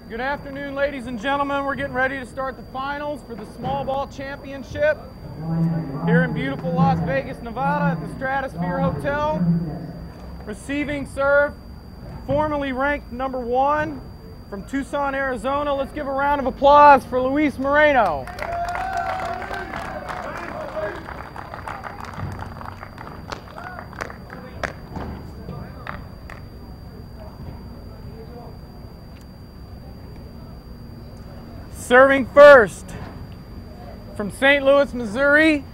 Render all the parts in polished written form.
Good afternoon, ladies and gentlemen. We're getting ready to start the finals for the small ball championship here in beautiful Las Vegas, Nevada at the Stratosphere Hotel. Receiving serve, formerly ranked #1 from Tucson, Arizona. Let's give a round of applause for Luis Moreno. Serving first, from St. Louis, Missouri,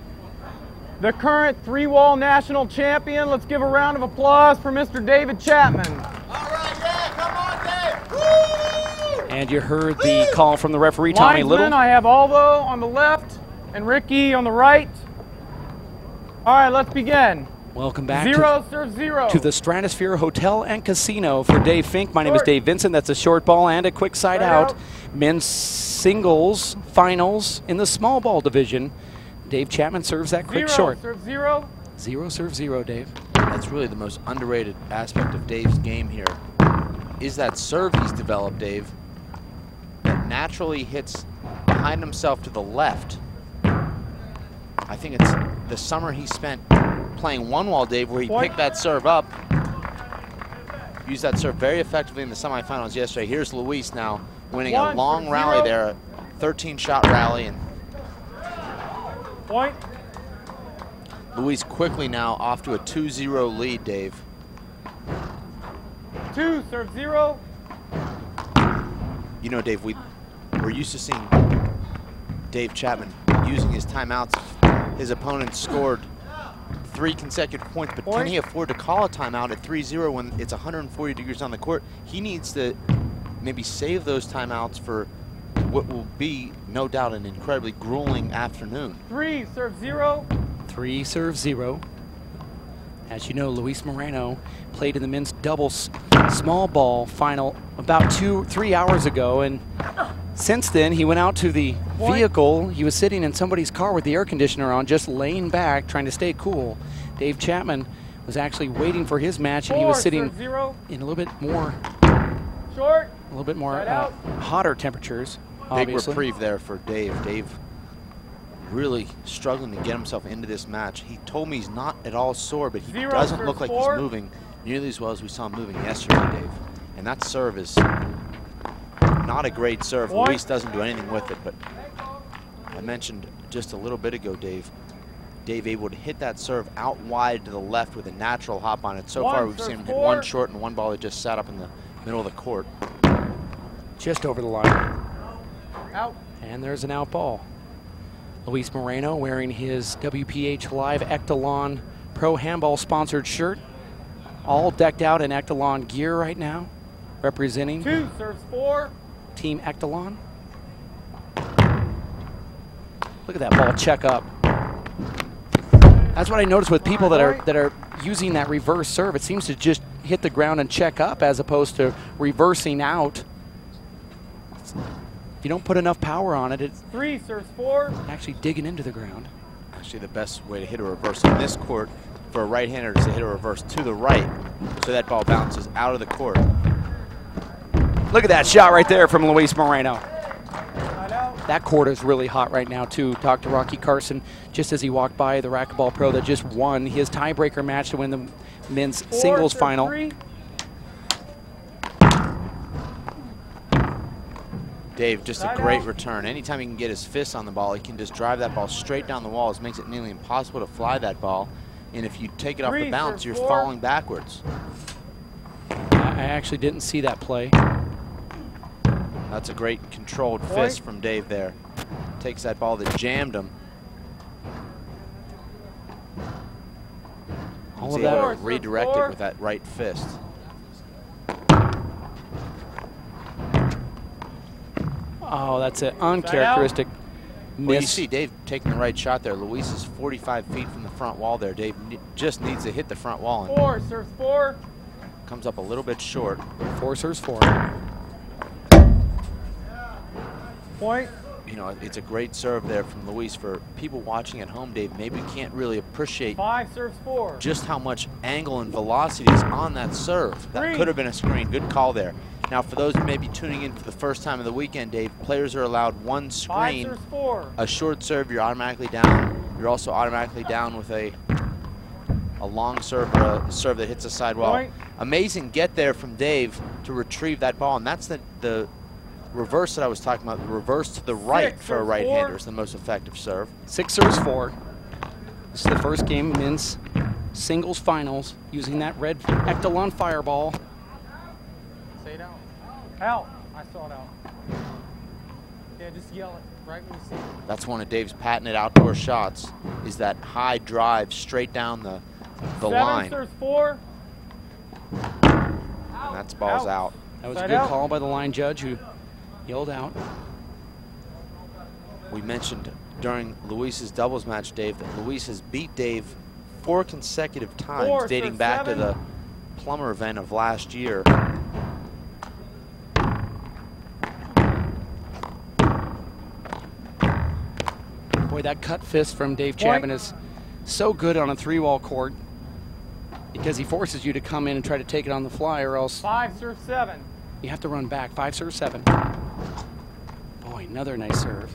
the current three-wall national champion. Let's give a round of applause for Mr. David Chapman. All right, yeah, come on, Dave. Woo! And you heard the call from the referee, Tommy Linesman, Little. I have Alvo on the left and Ricky on the right. All right, let's begin. Welcome back Serve zero. to the Stratosphere Hotel and Casino for Dave Fink. My name is Dave Vincent. That's a short ball and a quick side out. Men's singles finals in the small ball division. Dave Chapman serves that quick short. Serve zero. Serve zero, Dave. That's really the most underrated aspect of Dave's game here, is that serve he's developed, Dave, that naturally hits behind himself to the left. I think it's the summer he spent playing one wall, Dave, where he picked that serve up. Used that serve very effectively in the semifinals yesterday. Here's Luis now winning a long rally there, a 13-shot rally. And point. Luis quickly now off to a 2-0 lead, Dave. Serve zero. You know, Dave, we're used to seeing Dave Chapman using his timeouts. His opponent scored 3 consecutive points, but can he afford to call a timeout at 3-0 when it's 140 degrees on the court? He needs to maybe save those timeouts for what will be, no doubt, an incredibly grueling afternoon. Serve zero. Serve zero. As you know, Luis Moreno played in the men's doubles small ball final about 2-3 hours ago, and since then he went out to the vehicle. He was sitting in somebody's car with the air conditioner on, just laying back, trying to stay cool. Dave Chapman was actually waiting for his match, and he was sitting in a little bit more hotter temperatures. Big reprieve there for Dave. Dave really struggling to get himself into this match. He told me he's not at all sore, but he doesn't look like he's moving nearly as well as we saw him moving yesterday, Dave. And that serve is not a great serve. Luis doesn't do anything with it, but I mentioned just a little bit ago, Dave able to hit that serve out wide to the left with a natural hop on it. So far we've seen him hit one short and one ball that just sat up in the middle of the court. Just over the line. Out. And there's an out ball. Luis Moreno wearing his WPH Live Ectalon Pro Handball sponsored shirt. All decked out in Ectalon gear right now, representing serves four. Team Ectalon. Look at that ball check up. That's what I noticed with people that are using that reverse serve. It seems to just hit the ground and check up as opposed to reversing out. If you don't put enough power on it, it's serves four. Actually digging into the ground. Actually, the best way to hit a reverse in this court for a right-hander is to hit a reverse to the right, so that ball bounces out of the court. Look at that shot right there from Luis Moreno. That court is really hot right now, too. Talked to Rocky Carson just as he walked by, the racquetball pro that just won his tiebreaker match to win the men's singles final. Dave, just a great return. Anytime he can get his fists on the ball, he can just drive that ball straight down the walls. Makes it nearly impossible to fly that ball. And if you take it off the bounce, you're falling backwards. I actually didn't see that play. That's a great controlled fist from Dave there. Takes that ball that jammed him. All of that redirect it with that right fist. Oh, that's an uncharacteristic miss. Well, you see Dave taking the right shot there. Luis is 45 feet from the front wall there. Dave just needs to hit the front wall. And serves four. Comes up a little bit short. Serves four. Point. You know, it's a great serve there from Luis. For people watching at home, Dave, maybe can't really appreciate serves four. Just how much angle and velocity is on that serve. That could have been a screen. Good call there. Now, for those who may be tuning in for the first time of the weekend, Dave, players are allowed one screen, a short serve, you're automatically down. You're also automatically down with a long serve or a serve that hits the sidewall. Point. Amazing get there from Dave to retrieve that ball, and that's the reverse that I was talking about, the reverse to the right for a right-hander is the most effective serve. 6 serves 4. This is the first game men's singles finals using that red Echelon fireball. Say it out. Out. I saw it out. Yeah, just yell it right when you see it. That's one of Dave's patented outdoor shots, is that high drive straight down the 7 line. serves 4. And that's ball's out. That was a Side good out. call by the line judge who yelled out. We mentioned during Luis's doubles match, Dave, that Luis has beat Dave 4 consecutive times, 4 dating serves back 7. to the Plumber event of last year. Boy, that cut fist from Dave Chapman is so good on a 3-wall court because he forces you to come in and try to take it on the fly, or else 5 serves 7. you have to run back. 5 serves 7. Boy, another nice serve.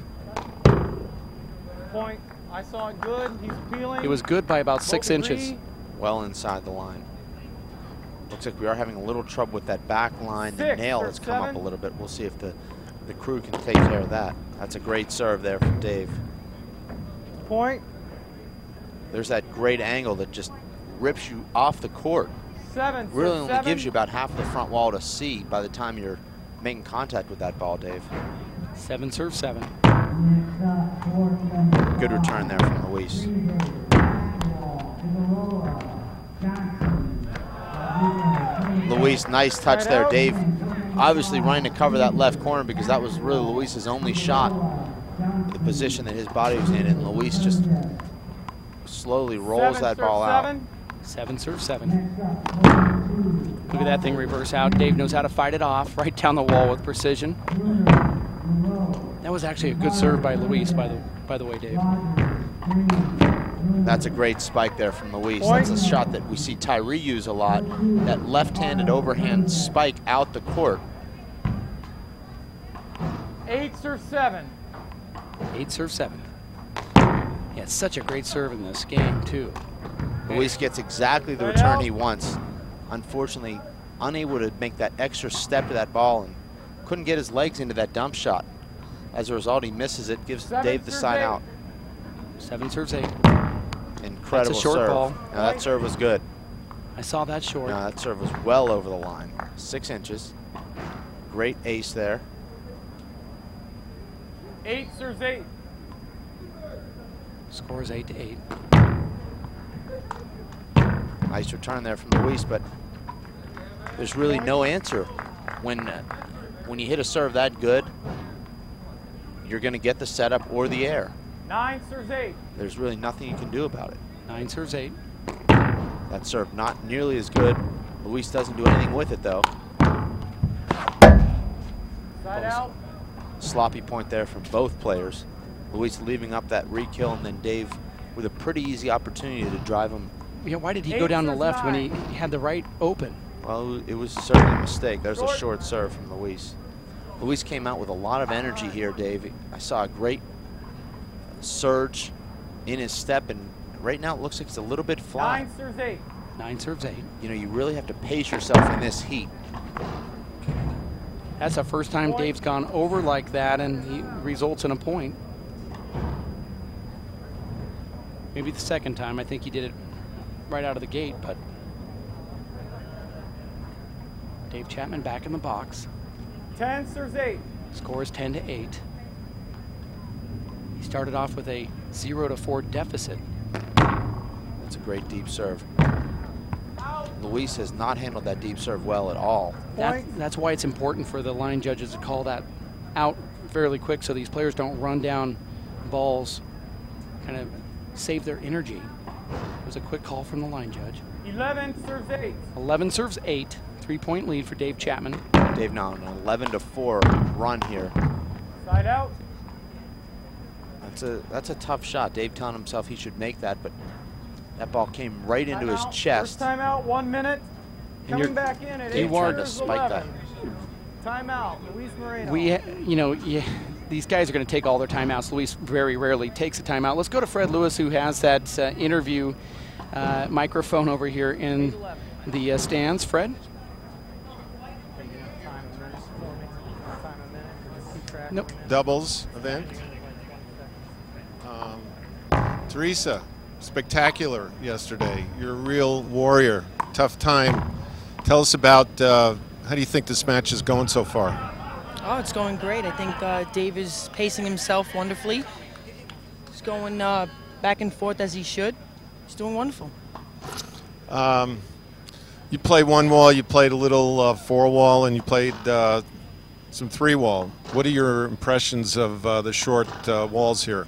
Point. I saw it good. He's peeling. It was good by about 6 inches. Well inside the line. Looks like we are having a little trouble with that back line. The 6 nail or has come up 7. a little bit. We'll see if the crew can take care of that. That's a great serve there from Dave. Point. There's that great angle that just rips you off the court. 7 Really serves only 7. gives you about half of the front wall to see by the time you're making contact with that ball, Dave. 7 serves 7. Good return there from Luis. Luis, nice touch there. Dave obviously running to cover that left corner because that was really Luis's only shot, the position that his body was in, and Luis just slowly rolls that ball out. 7 serves 7. Look at that thing reverse out. Dave knows how to fight it off, right down the wall with precision. That was actually a good serve by Luis, by the way, Dave. That's a great spike there from Luis. That's a shot that we see Tyree use a lot. That left-handed overhand spike out the court. 8 serves 7. 8 serves 7. Yeah, it's such a great serve in this game, too. Luis gets exactly the return he wants. Unfortunately, unable to make that extra step to that ball and couldn't get his legs into that dump shot. As a result, he misses it, gives Dave the side out. 7 serves 8. Incredible That's a short serve. ball. Now, that serve was good. I saw that short. No, that serve was well over the line. 6 inches. Great ace there. 8 serves 8. Score is 8-8. Nice return there from Luis, but there's really no answer. When you hit a serve that good, you're going to get the setup or the air. 9 serves 8. There's really nothing you can do about it. 9 serves 8. That serve not nearly as good. Luis doesn't do anything with it, though. Side out. Sloppy point there from both players. Luis leaving up that re-kill, and then Dave with a pretty easy opportunity to drive him. Yeah, why did he go down the left when he had the right open? Well, it was certainly a mistake. There's a short serve from Luis. Luis came out with a lot of energy here, Dave. I saw a great surge in his step, and right now it looks like it's a little bit flat. 9 serves 8. 9 serves 8. You know, you really have to pace yourself in this heat. That's the first time Dave's gone over like that, and he results in a point. Maybe the second time. I think he did it right out of the gate, but Dave Chapman back in the box. 10 serves 8. Score is 10-8. He started off with a 0-4 deficit. That's a great deep serve. Luis has not handled that deep serve well at all. That's why it's important for the line judges to call that out fairly quick so these players don't run down balls, kind of save their energy. It was a quick call from the line judge. 11 serves 8. 11 serves 8. 3-point lead for Dave Chapman. Dave now an 11-4 run here. Side out. That's a tough shot. Dave telling himself he should make that, but that ball came right into his chest. First time out, 1 minute. And Coming back in at 8 Dave wanted to serves spike 11. timeout. Luis Moreno. These guys are going to take all their timeouts. Luis very rarely takes a timeout. Let's go to Fred Lewis, who has that interview microphone over here in the stands. Fred? Nope. Doubles event. Teresa, spectacular yesterday. You're a real warrior. Tough time. Tell us about how do you think this match is going so far? Oh, it's going great. I think Dave is pacing himself wonderfully. He's going back and forth as he should. He's doing wonderful. You played one wall, you played a little four wall, and you played some three wall. What are your impressions of the short walls here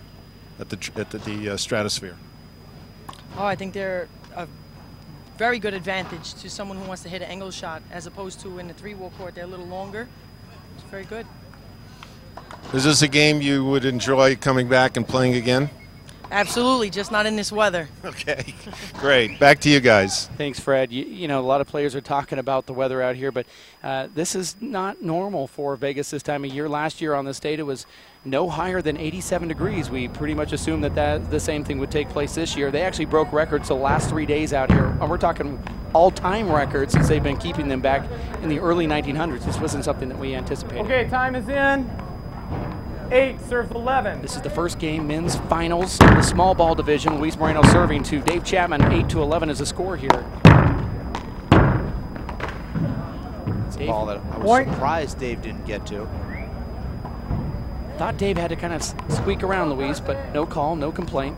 at the Stratosphere? Oh, I think they're a very good advantage to someone who wants to hit an angle shot, as opposed to in the three-wall court, they're a little longer. It's very good. Is this a game you would enjoy coming back and playing again? Absolutely, just not in this weather. Okay, great. Back to you guys. Thanks, Fred. You know, a lot of players are talking about the weather out here, but this is not normal for Vegas this time of year. Last year on this date, it was no higher than 87 degrees. We pretty much assumed that the same thing would take place this year. They actually broke records the last 3 days out here. And we're talking all-time records since they've been keeping them back in the early 1900s. This wasn't something that we anticipated. Okay, time is in. 8 serves 11. This is the first game, men's finals, the small ball division. Luis Moreno serving to Dave Chapman. 8-11 is the score here. It's a ball that I was surprised Dave didn't get to. Thought Dave had to kind of squeak around Luis, but no call, no complaint.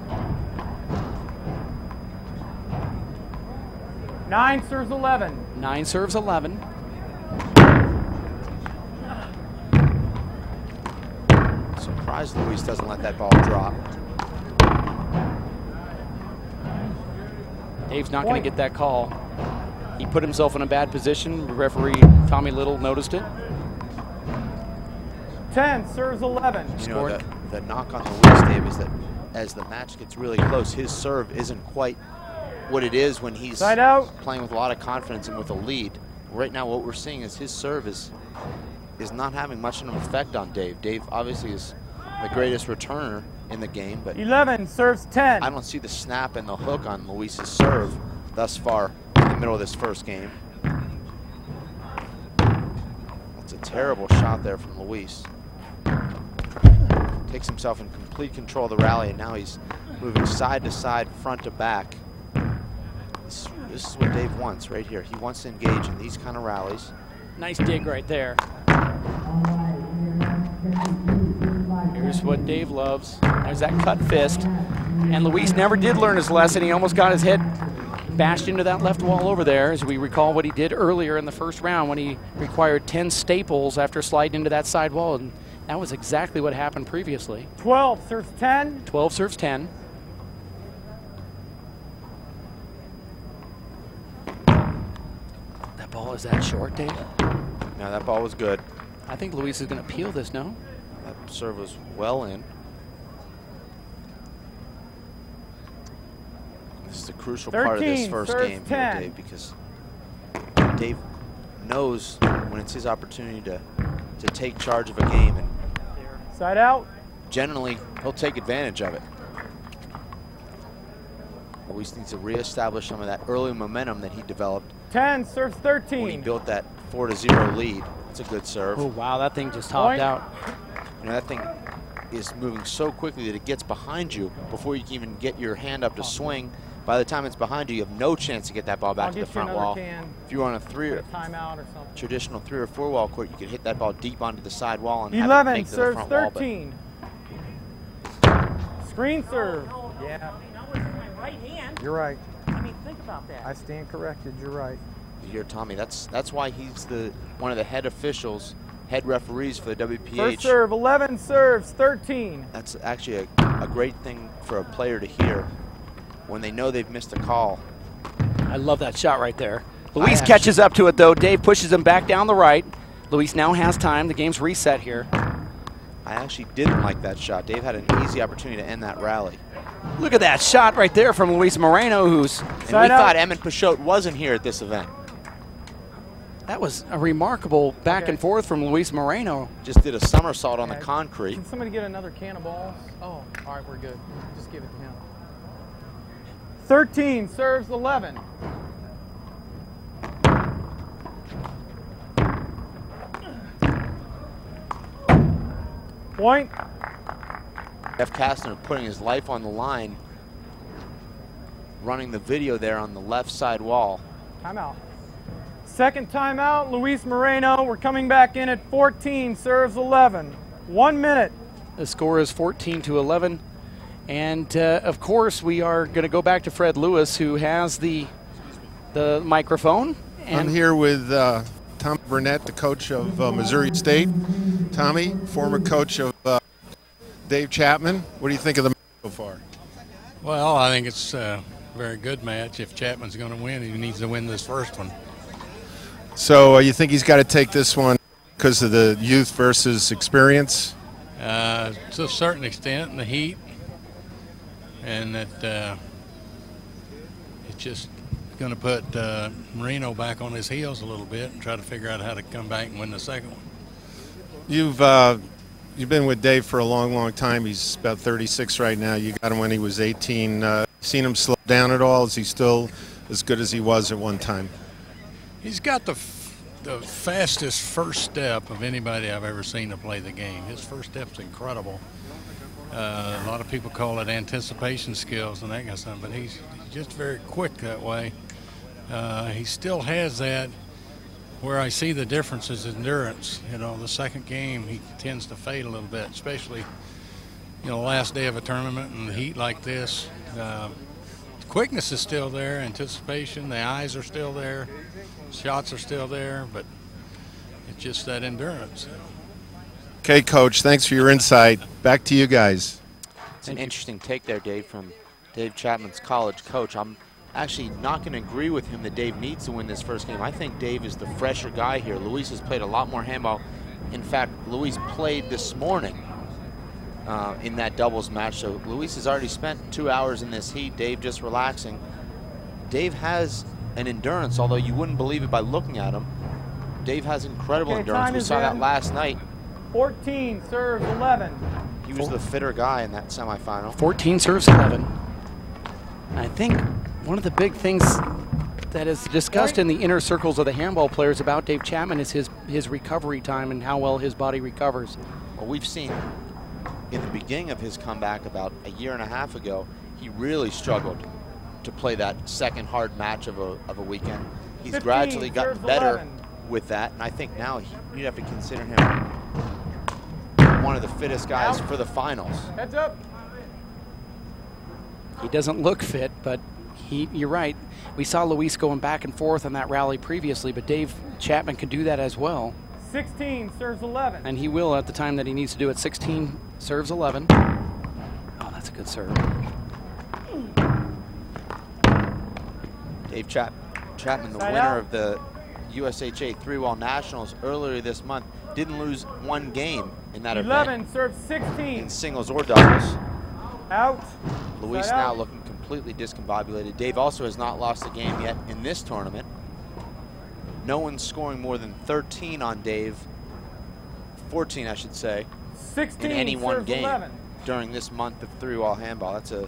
9 serves 11. 9 serves 11. Surprised Luis doesn't let that ball drop. Dave's not going to get that call. He put himself in a bad position. Referee Tommy Little noticed it. 10 serves 11. You know, the knock on Luis, Dave, is that as the match gets really close, his serve isn't quite what it is when he's playing with a lot of confidence and with a lead. Right now, what we're seeing is his serve is not having much of an effect on Dave. Dave obviously is the greatest returner in the game, but 11 serves 10. I don't see the snap and the hook on Luis's serve thus far in the middle of this first game. That's a terrible shot there from Luis. Takes himself in complete control of the rally, and now he's moving side to side, front to back. This is what Dave wants right here. He wants to engage in these kind of rallies. Nice dig right there. Here's what Dave loves. There's that cut fist. And Luis never did learn his lesson. He almost got his head bashed into that left wall over there, as we recall what he did earlier in the first round when he required 10 staples after sliding into that side wall. And that was exactly what happened previously. 12 serves 10. 12 serves 10. That ball is that short, Dave? No, that ball was good. I think Luis is going to peel this, no? That serve was well in. This is a crucial part of this first game here, Dave, because Dave knows when it's his opportunity to take charge of a game, and side out. Generally, he'll take advantage of it. Luis needs to reestablish some of that early momentum that he developed. 10 serves 13. When he built that 4-0 lead. It's a good serve. Oh, wow, that thing just topped out. You know, that thing is moving so quickly that it gets behind you before you can even get your hand up to swing. By the time it's behind you, you have no chance to get that ball back to the front wall. If you were on a traditional 3 or 4 wall court, you could hit that ball deep onto the side wall and 11 have it make to the serves front 13. Wall. Screen serve. Yeah. That was my right hand. You're right. I mean, think about that. I stand corrected. You're right. You hear Tommy. That's why he's one of the head officials, head referees for the WPH. First serve, 11 serves 13. That's actually a great thing for a player to hear when they know they've missed a call. I love that shot right there. Luis catches up to it, though. Dave pushes him back down the right. Luis now has time. The game's reset here. I actually didn't like that shot. Dave had an easy opportunity to end that rally. Look at that shot right there from Luis Moreno, who's... And we thought Emmett Peixote wasn't here at this event. That was a remarkable back and forth from Luis Moreno. Just did a somersault on the concrete. Can somebody get another can of balls? Oh, all right, we're good. Just give it to him. 13 serves 11. Point. Jeff Kastner putting his life on the line, running the video there on the left side wall. Timeout. Second timeout, Luis Moreno. We're coming back in at 14, serves 11. 1 minute. The score is 14-11. And of course, we are going to go back to Fred Lewis, who has the microphone. And I'm here with Tommy Burnett, the coach of Missouri State. Tommy, former coach of Dave Chapman. What do you think of the match so far? Well, I think it's a very good match. If Chapman's going to win, he needs to win this first one. So you think he's got to take this one because of the youth versus experience? To a certain extent, and the heat, and that it's just going to put Moreno back on his heels a little bit and try to figure out how to come back and win the second one. You've been with Dave for a long, long time. He's about 36 right now. You got him when he was 18. Seen him slow down at all? Is he still as good as he was at one time? He's got the fastest first step of anybody I've ever seen to play the game. His first step's incredible. A lot of people call it anticipation skills and that kind of stuff, but he's just very quick that way. He still has that. Where I see the difference is endurance. You know, the second game he tends to fade a little bit, especially, you know, last day of a tournament and the heat like this. Quickness is still there, anticipation, the eyes are still there, shots are still there, but it's just that endurance. Okay, Coach, thanks for your insight. Back to you guys. It's an interesting take there, Dave, from Dave Chapman's college coach. I'm actually not going to agree with him that Dave needs to win this first game. I think Dave is the fresher guy here. Luis has played a lot more handball. In fact, Luis played this morning in that doubles match. So Luis has already spent 2 hours in this heat. Dave just relaxing. Dave has an endurance, although you wouldn't believe it by looking at him. Dave has incredible endurance. We saw that last night. 14 serves 11. He was the fitter guy in that semifinal. 14 serves 11. I think one of the big things that is discussed in the inner circles of the handball players about Dave Chapman is his recovery time and how well his body recovers. Well, we've seen in the beginning of his comeback about a year and a half ago, he really struggled to play that second hard match of a weekend. He's 15, gradually gotten better 11. with that, and I think now you'd have to consider him one of the fittest guys for the finals. Heads up. He doesn't look fit, but you're right. We saw Luis going back and forth on that rally previously, but Dave Chapman can do that as well. 16 serves 11. And he will at the time that he needs to do it. 16 serves 11. Oh, that's a good serve. Dave Chapman, the winner of the USHA 3-Wall Nationals earlier this month, didn't lose one game in that 11 event. serves 16. In singles or doubles. Out. Luis Side now out. looking completely discombobulated. Dave also has not lost a game yet in this tournament. No one's scoring more than 13 on Dave, 14 I should say, 16 in any one serves game 11. during this month of 3-Wall handball. That's a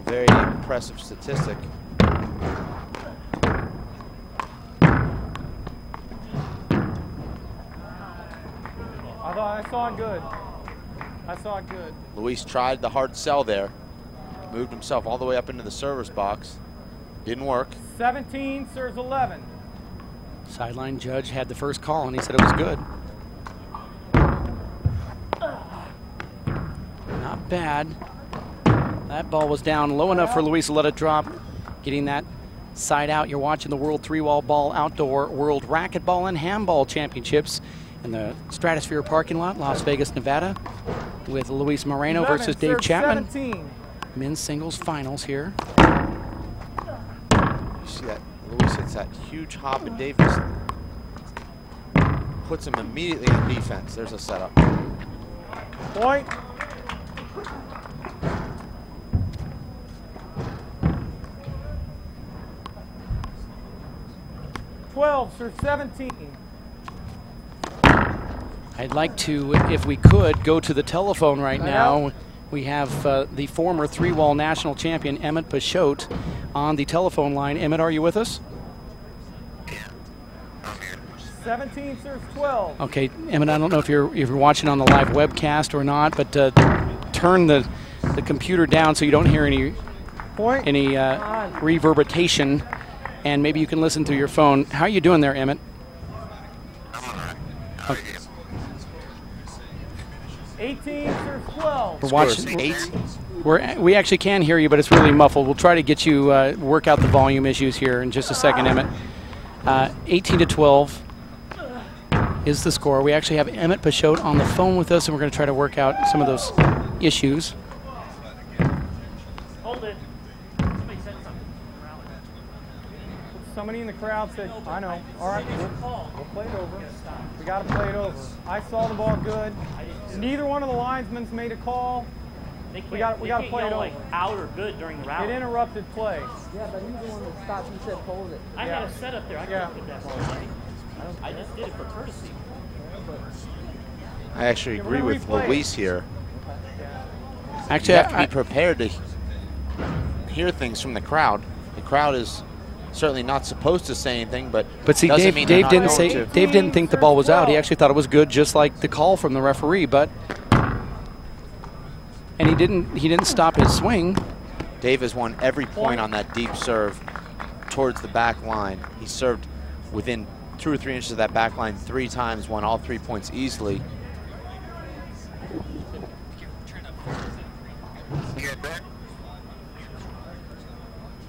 very impressive statistic. I saw it good. I saw it good. Luis tried the hard sell there, moved himself all the way up into the server's box. Didn't work. 17 serves 11. Sideline judge had the first call, and he said it was good. Not bad. That ball was down low enough for Luis to let it drop. Getting that side out. You're watching the World 3-Wall Ball Outdoor World Racquetball and Handball Championships in the Stratosphere parking lot, Las Vegas, Nevada, with Luis Moreno versus Dave Chapman. 17. Men's singles finals here. You see that? Luis hits that huge hop, and Dave just puts him immediately on defense. There's a setup. Point. 12, serve 17. I'd like to, if we could, go to the telephone right now. We have the former three-wall national champion, Emmett Pashot, on the telephone line. Emmett, are you with us? 17 serves 12. Okay, Emmett, I don't know if you're watching on the live webcast or not, but turn the computer down so you don't hear any reverberation, and maybe you can listen through your phone. How are you doing there, Emmett? Okay. 18 serves 12. We're watching. We actually can hear you, but it's really muffled. We'll try to get you work out the volume issues here in just a second, Emmett. 18-12 is the score. We actually have Emmett Pashot on the phone with us, and we're going to try to work out some of those issues. Hold it. Somebody said something. Somebody in the crowd said, I know. All right, we'll play it over. We got to play it over. I saw the ball good. Neither one of the linesmen's made a call. We got to play it over. Like out or good during the route. It interrupted play. Yeah, but he's the one that stopped. He said, hold it. I had a set up there. I couldn't put that ball away. I just did it for courtesy. I actually agree with Luis here. Actually, you have to be prepared to hear things from the crowd. The crowd is certainly not supposed to say anything, but see, Dave didn't think the ball was out. He actually thought it was good, just like the call from the referee. And he didn't stop his swing. Dave has won every point on that deep serve towards the back line. He served within 2 or 3 inches of that back line 3 times, won all 3 points easily.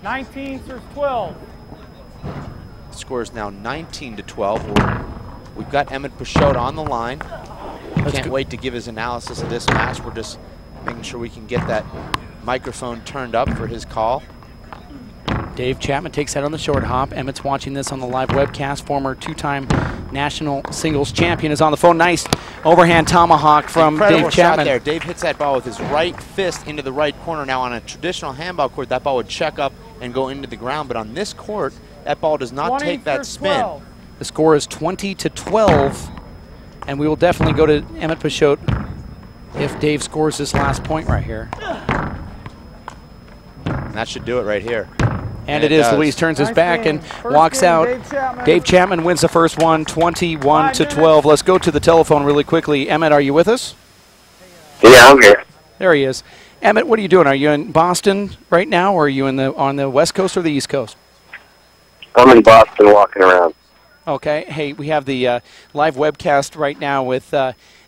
$19 serves 12. The score is now 19-12. We've got Emmett Pashot on the line. Can't wait to give his analysis of this match. We're just making sure we can get that microphone turned up for his call. Dave Chapman takes that on the short hop. Emmett's watching this on the live webcast. Former 2-time national singles champion is on the phone. Nice overhand tomahawk from Incredible Dave Chapman. Shot there. Dave hits that ball with his right fist into the right corner. Now on a traditional handball court, that ball would check up and go into the ground. But on this court, that ball does not take that spin. 12. The score is 20-12, and we will definitely go to Emmett Pashot if Dave scores this last point right here. And that should do it right here. And it is. Luis turns his back and walks out. Dave Chapman wins the first one, 21-12. Let's go to the telephone really quickly. Emmett, are you with us? Yeah, I'm here. There he is. Emmett, what are you doing? Are you in Boston right now, or are you on the West Coast or the East Coast? I'm in Boston walking around. Okay. Hey, we have the live webcast right now with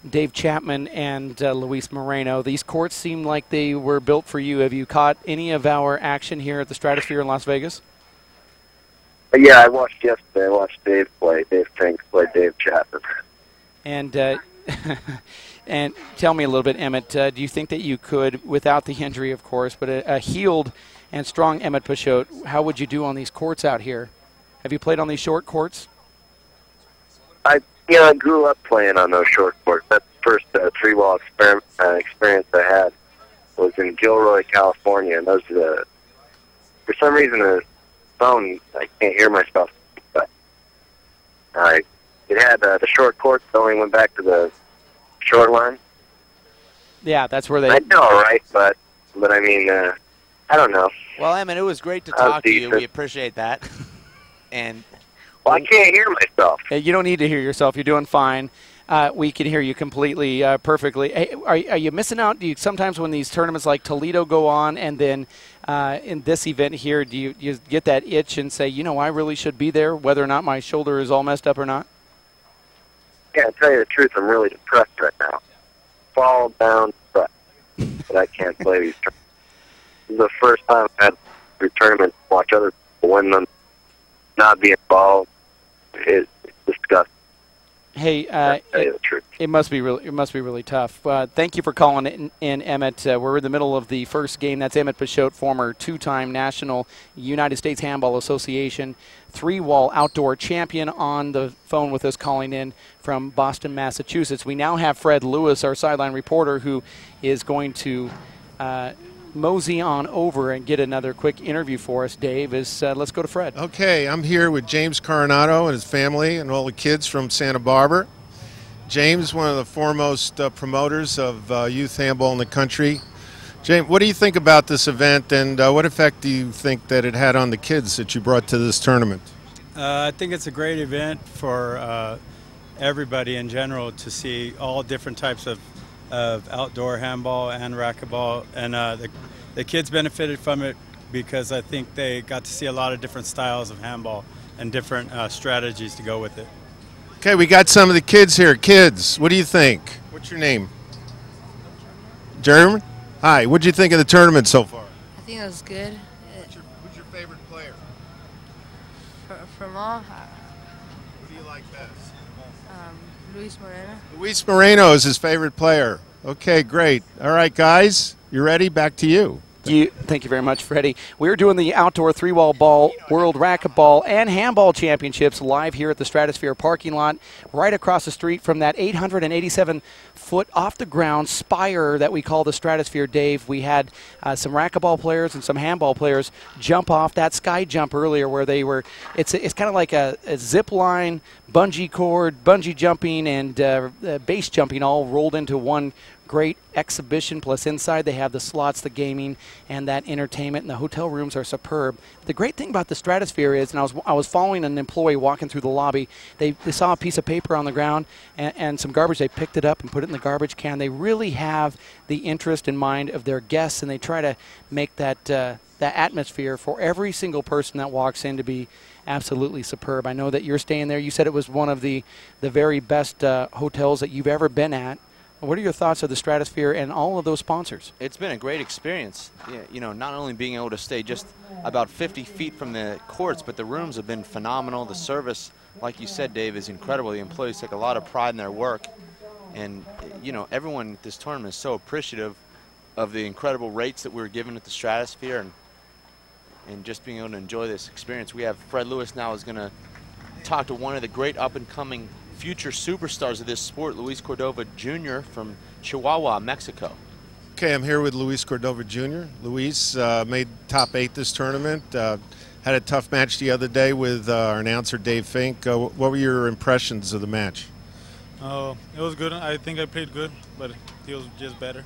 Dave Chapman and Luis Moreno. These courts seem like they were built for you. Have you caught any of our action here at the Stratosphere in Las Vegas? Yeah, I watched yesterday. I watched Dave play. Dave Finks play Dave Chapman. And and tell me a little bit, Emmett, do you think that you could, without the injury, of course, but a healed and strong Emmett Pashot, how would you do on these courts out here? Have you played on these short courts? I grew up playing on those short courts. That's the first three-wall experience I had was in Gilroy, California. And those are for some reason, the phone, I can't hear myself. But it had the short courts, so we went back to the short line. Yeah, that's where they... I know, right? But I mean, I don't know. Well, Emmett, it was great to talk to you. We appreciate that. And well, I can't hear myself. You don't need to hear yourself. You're doing fine. We can hear you completely, perfectly. Hey, are you missing out? Do you sometimes when these tournaments like Toledo go on, and then in this event here, do you get that itch and say, I really should be there, whether or not my shoulder is all messed up or not? Yeah, to tell you the truth, I'm really depressed right now. Fall down, depressed. But I can't play these tournaments. This is the first time I've had through tournaments, watch other people win them, not be involved. It's disgusting. Hey, it must be really tough. Thank you for calling in, Emmett. We're in the middle of the first game. That's Emmett Pashot, former 2-time national United States Handball Association 3-wall outdoor champion, on the phone with us, calling in from Boston, Massachusetts. We now have Fred Lewis, our sideline reporter, who is going to mosey on over and get another quick interview for us, Dave, let's go to Fred. Okay, I'm here with James Coronado and his family and all the kids from Santa Barbara. James, one of the foremost promoters of youth handball in the country. James, what do you think about this event, and what effect do you think that it had on the kids that you brought to this tournament? I think it's a great event for everybody in general to see all different types of outdoor handball and racquetball, and the kids benefited from it because I think they got to see a lot of different styles of handball and different strategies to go with it. Okay, we got some of the kids here. Kids, what do you think? What's your name? German? Hi, what do you think of the tournament so far? I think it was good. Who's your favorite player? From all, Who do you like best? Luis Moreno. Luis Moreno is his favorite player. Okay, great. All right, guys, you ready? Back to you. Thank you very much, Freddie. We're doing the Outdoor 3-Wall Ball World Racquetball and Handball Championships live here at the Stratosphere parking lot, right across the street from that 887-foot off-the-ground spire that we call the Stratosphere, Dave. We had some racquetball players and some handball players jump off that sky jump earlier where they were, it's kind of like a zip line, bungee cord, bungee jumping, and base jumping all rolled into one great exhibition. Plus inside they have the slots, the gaming, and that entertainment, and the hotel rooms are superb. The great thing about the Stratosphere is, and I was following an employee walking through the lobby, they saw a piece of paper on the ground and some garbage. They picked it up and put it in the garbage can. They really have the interest in mind of their guests, and they try to make that atmosphere for every single person that walks in to be absolutely superb. I know that you're staying there. You said it was one of the very best hotels that you've ever been at. What are your thoughts of the Stratosphere and all of those sponsors? It's been a great experience. Yeah, you know, not only being able to stay just about 50 feet from the courts, but the rooms have been phenomenal. The service, like you said, Dave, is incredible. The employees take a lot of pride in their work. And, you know, everyone at this tournament is so appreciative of the incredible rates that we were given at the Stratosphere and just being able to enjoy this experience. We have Fred Lewis now is going to talk to one of the great up-and-coming future superstars of this sport, Luis Cordova Jr. from Chihuahua, Mexico. Okay, I'm here with Luis Cordova Jr. Luis made top 8 this tournament. Had a tough match the other day with our announcer Dave Fink. What were your impressions of the match? It was good. I think I played good, but he was just better.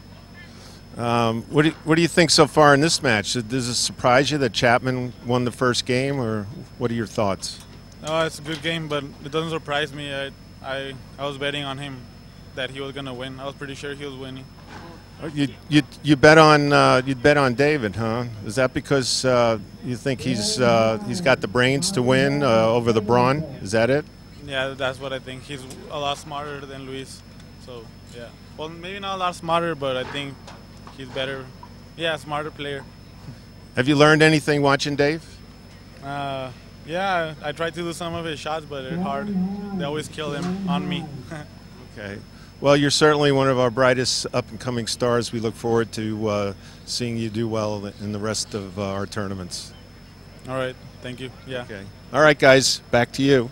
What do you think so far in this match? Does it surprise you that Chapman won the first game, or what are your thoughts? No, it's a good game, but it doesn't surprise me. I was betting on him that he was gonna win. I was pretty sure he was winning. You bet on David, huh? Is that because you think he's got the brains to win over the brawn? Is that it? Yeah, that's what I think. He's a lot smarter than Luis. So yeah, well, maybe not a lot smarter, but I think he's better. Yeah, smarter player. Have you learned anything watching Dave? Yeah, I tried to do some of his shots, but it's hard. They always kill him on me. Okay. Well, you're certainly one of our brightest up-and-coming stars. We look forward to seeing you do well in the rest of our tournaments. All right. Thank you. Yeah. Okay. All right, guys. Back to you.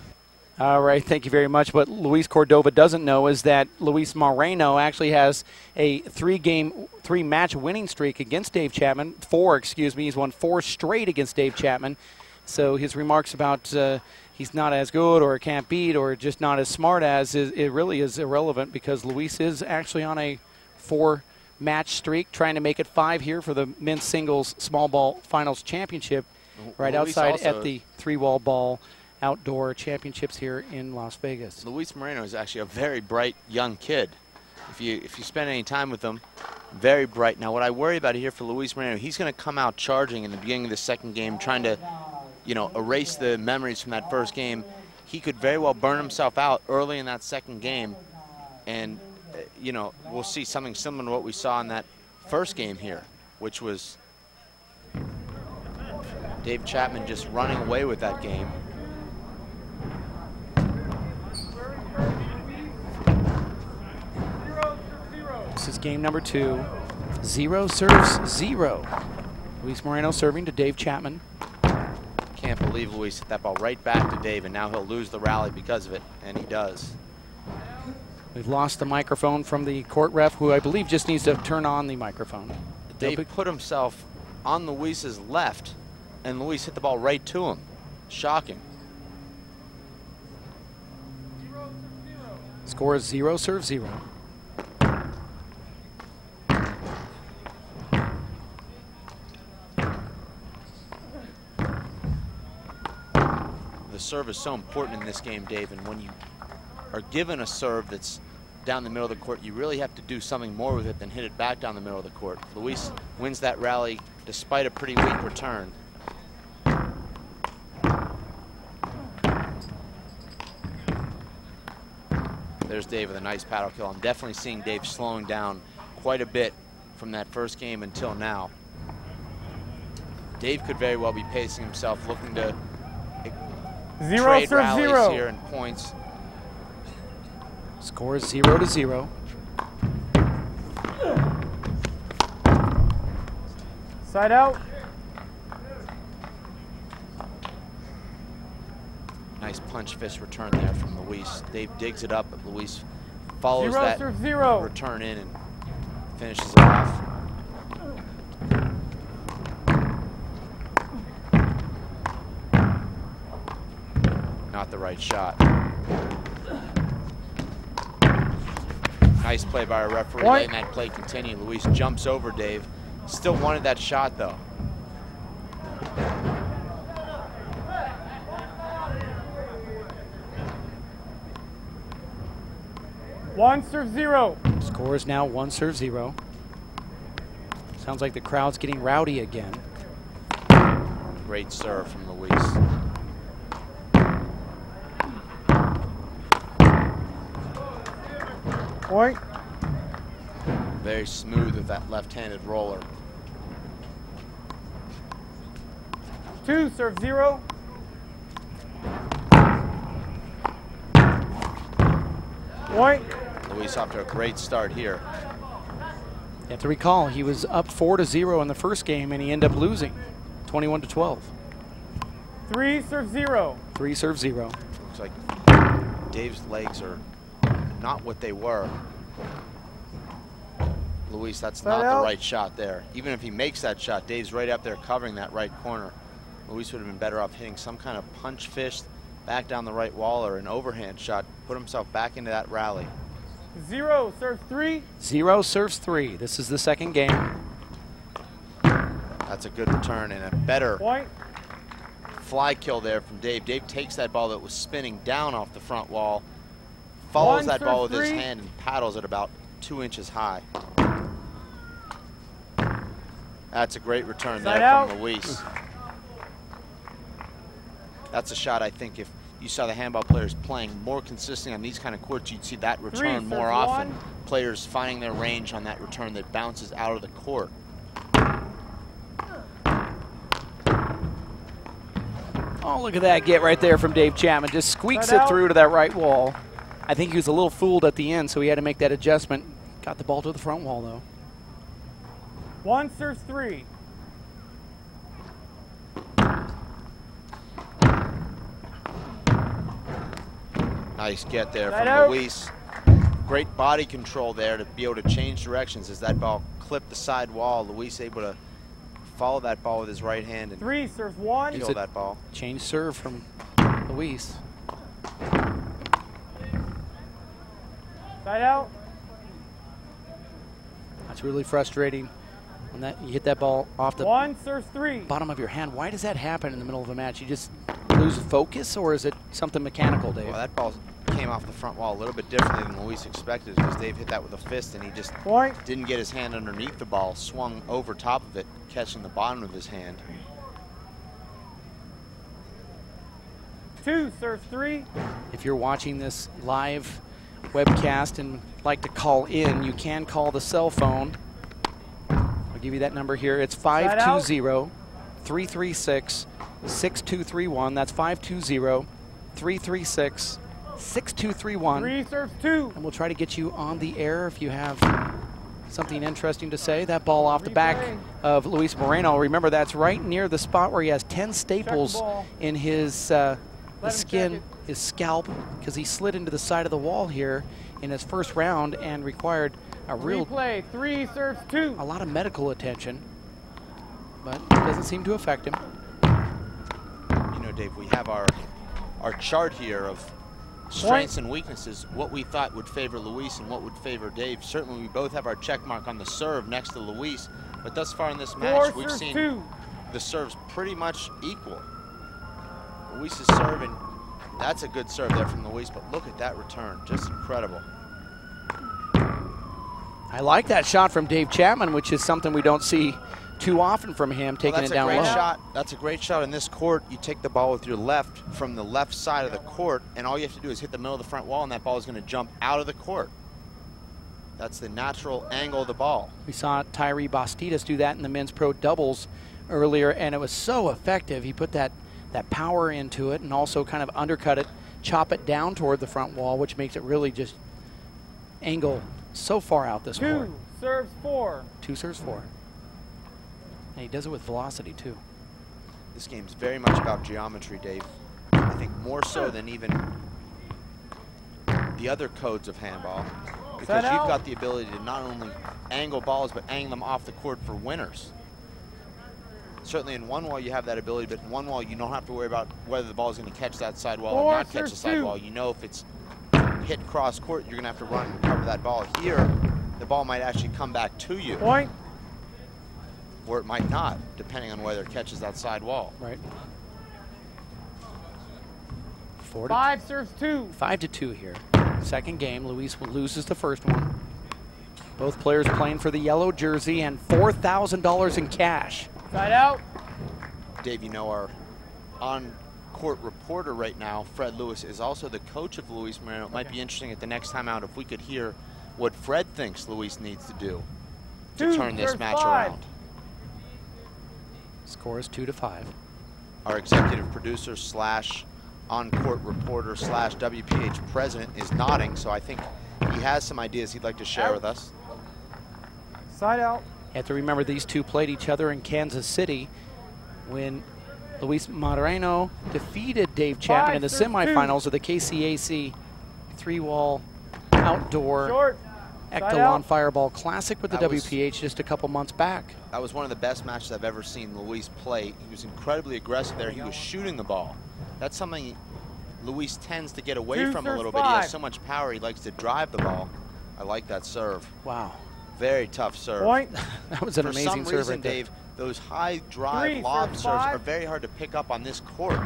All right, thank you very much. What Luis Cordova doesn't know is that Luis Moreno actually has a three-match winning streak against Dave Chapman. He's won 4 straight against Dave Chapman. So his remarks about he's not as good or can't beat or just not as smart as, it really is irrelevant, because Luis is actually on a 4-match streak, trying to make it 5 here for the men's singles small ball finals championship right outside at the 3-Wall Ball Outdoor Championships here in Las Vegas. Luis Moreno is actually a very bright young kid. If you spend any time with him, very bright. Now, what I worry about here for Luis Moreno, he's going to come out charging in the beginning of the second game, trying to, you know, erase the memories from that first game. He could very well burn himself out early in that second game, and you know, we'll see something similar to what we saw in that first game here, which was Dave Chapman just running away with that game. This is game number 2. 0 serves 0. Luis Moreno serving to Dave Chapman. Can't believe Luis hit that ball right back to Dave, and now he'll lose the rally because of it, and he does. We've lost the microphone from the court ref, who I believe just needs to turn on the microphone. Dave put himself on Luis's left, and Luis hit the ball right to him. Shocking. Score is 0, serve 0. The serve is so important in this game, Dave, and when you are given a serve that's down the middle of the court, you really have to do something more with it than hit it back down the middle of the court. Luis wins that rally despite a pretty weak return. There's Dave with a nice paddle kill. I'm definitely seeing Dave slowing down quite a bit from that first game until now. Dave could very well be pacing himself, looking to trade rallies here and points. Score is 0-0. Side out. Nice punch fist return there from Luis. Dave digs it up, but Luis follows that return in and finishes it off. Not the right shot. Nice play by our referee, letting that play continue. Luis jumps over Dave. Still wanted that shot though. One serve 0. Score is now 1 serve 0. Sounds like the crowd's getting rowdy again. Great serve from Luis. Point. Very smooth with that left-handed roller. 2 serve 0. Point. Luis off to a great start here. You have to recall, he was up 4-0 in the first game, and he ended up losing 21-12. 3 serve 0. 3 serve 0. Looks like Dave's legs are not what they were. Luis, that's not the right shot there. Even if he makes that shot, Dave's right up there covering that right corner. Luis would have been better off hitting some kind of punch fist back down the right wall or an overhand shot, put himself back into that rally. 0 serve 3. 0 serves 3. This is the second game. That's a good return and a better point fly kill there from Dave. Dave takes that ball that was spinning down off the front wall, follows that ball with his hand and paddles it about 2 inches high. That's a great return there from Luis. That's a shot I think if you saw the handball players playing more consistently on these kind of courts, you'd see that return more often. Players finding their range on that return that bounces out of the court. Oh, look at that get right there from Dave Chapman. Just squeaks it through to that right wall. I think he was a little fooled at the end, so he had to make that adjustment. Got the ball to the front wall, though. 1 serves 3. Nice get there from Luis. Great body control there to be able to change directions as that ball clipped the side wall. Luis able to follow that ball with his right hand and 3 serves 1. kill that ball. Change serve from Luis. Side out. That's really frustrating when that you hit that ball off the 1 serves 3. bottom of your hand. Why does that happen in the middle of a match? You just lose focus, or is it something mechanical, Dave? Well, that ball came off the front wall a little bit differently than Luis expected because Dave hit that with a fist and he just didn't get his hand underneath the ball, swung over top of it, catching the bottom of his hand. 2 serves 3. If you're watching this live webcast and like to call in, you can call the cell phone. I'll give you that number here. It's 520-336-6231. That's 520-336-6231. 3 serves 2. And we'll try to get you on the air if you have something interesting to say. That ball off the back of Luis Moreno. Remember, that's right near the spot where he has 10 staples in his skin, his scalp, because he slid into the side of the wall here in his first round and required a real replay. 3 serves 2. a lot of medical attention, but it doesn't seem to affect him. You know, Dave, we have our chart here of strengths and weaknesses, what we thought would favor Luis and what would favor Dave. Certainly we both have our check mark on the serve next to Luis, but thus far in this match we've seen the serves pretty much equal. Luis's serving, that's a good serve there from Luis, but look at that return, just incredible. I like that shot from Dave Chapman, which is something we don't see too often from him, taking it down low. That's a great shot in this court. You take the ball with your left from the left side of the court, and all you have to do is hit the middle of the front wall, and that ball is going to jump out of the court. That's the natural angle of the ball. We saw Tyree Bastidas do that in the men's pro doubles earlier, and it was so effective. He put that power into it and also kind of undercut it, chop it down toward the front wall, which makes it really just angle so far out this court. 2 serves 4. 2 serves 4. And he does it with velocity, too. This game's very much about geometry, Dave. I think more so than even the other codes of handball, because you've got the ability to not only angle balls, but angle them off the court for winners. Certainly in one wall you have that ability, but in one wall you don't have to worry about whether the ball is going to catch that side wall or not catch the side wall. You know if it's hit cross court, you're going to have to run and recover that ball. Here, the ball might actually come back to you. Point. Or it might not, depending on whether it catches that side wall. Right. 5 serves 2. 5-2 here. Second game, Luis loses the first one. Both players playing for the yellow jersey and $4,000 in cash. Side out. Dave, you know our on-court reporter right now, Fred Lewis, is also the coach of Luis Moreno. It might be interesting at the next time out if we could hear what Fred thinks Luis needs to do to turn this match around. Score is 2-5. Our executive producer slash on-court reporter slash WPH president is nodding, so I think he has some ideas he'd like to share with us. Side out. You have to remember these two played each other in Kansas City when Luis Moreno defeated Dave Chapman in the semifinals of the KCAC 3-wall outdoor Echelon Fireball Classic with the WPH just a couple months back. That was one of the best matches I've ever seen Luis play. He was incredibly aggressive there. He was shooting the ball. That's something Luis tends to get away from a little bit. He has so much power, he likes to drive the ball. I like that serve. Wow. Very tough serve. Point. That was an amazing serve. For some reason, Dave, those high drive lob serves are very hard to pick up on this court.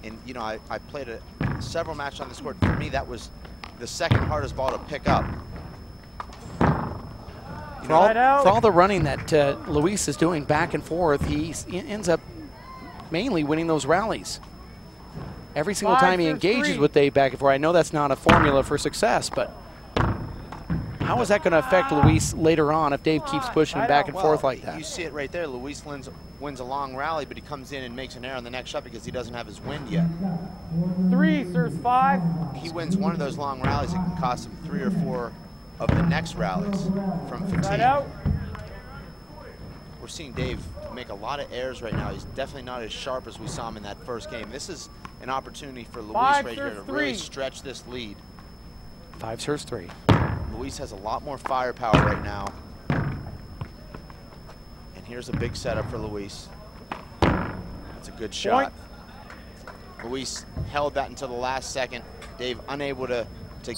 And, you know, I played several matches on this court. For me, that was the second hardest ball to pick up. For all the running that Luis is doing back and forth, he ends up mainly winning those rallies. Every single time he engages with Dave back and forth, I know that's not a formula for success, but how is that going to affect Luis later on if Dave keeps pushing him back and forth like that? You see it right there. Luis wins a long rally, but he comes in and makes an error on the next shot because he doesn't have his wind yet. 3 serves 5. He wins one of those long rallies. It can cost him 3 or 4 of the next rallies from fatigue. We're seeing Dave make a lot of errors right now. He's definitely not as sharp as we saw him in that first game. This is an opportunity for Luis right here to really stretch this lead. 5 serves 3. Luis has a lot more firepower right now. And here's a big setup for Luis. That's a good shot. Luis held that until the last second. Dave unable to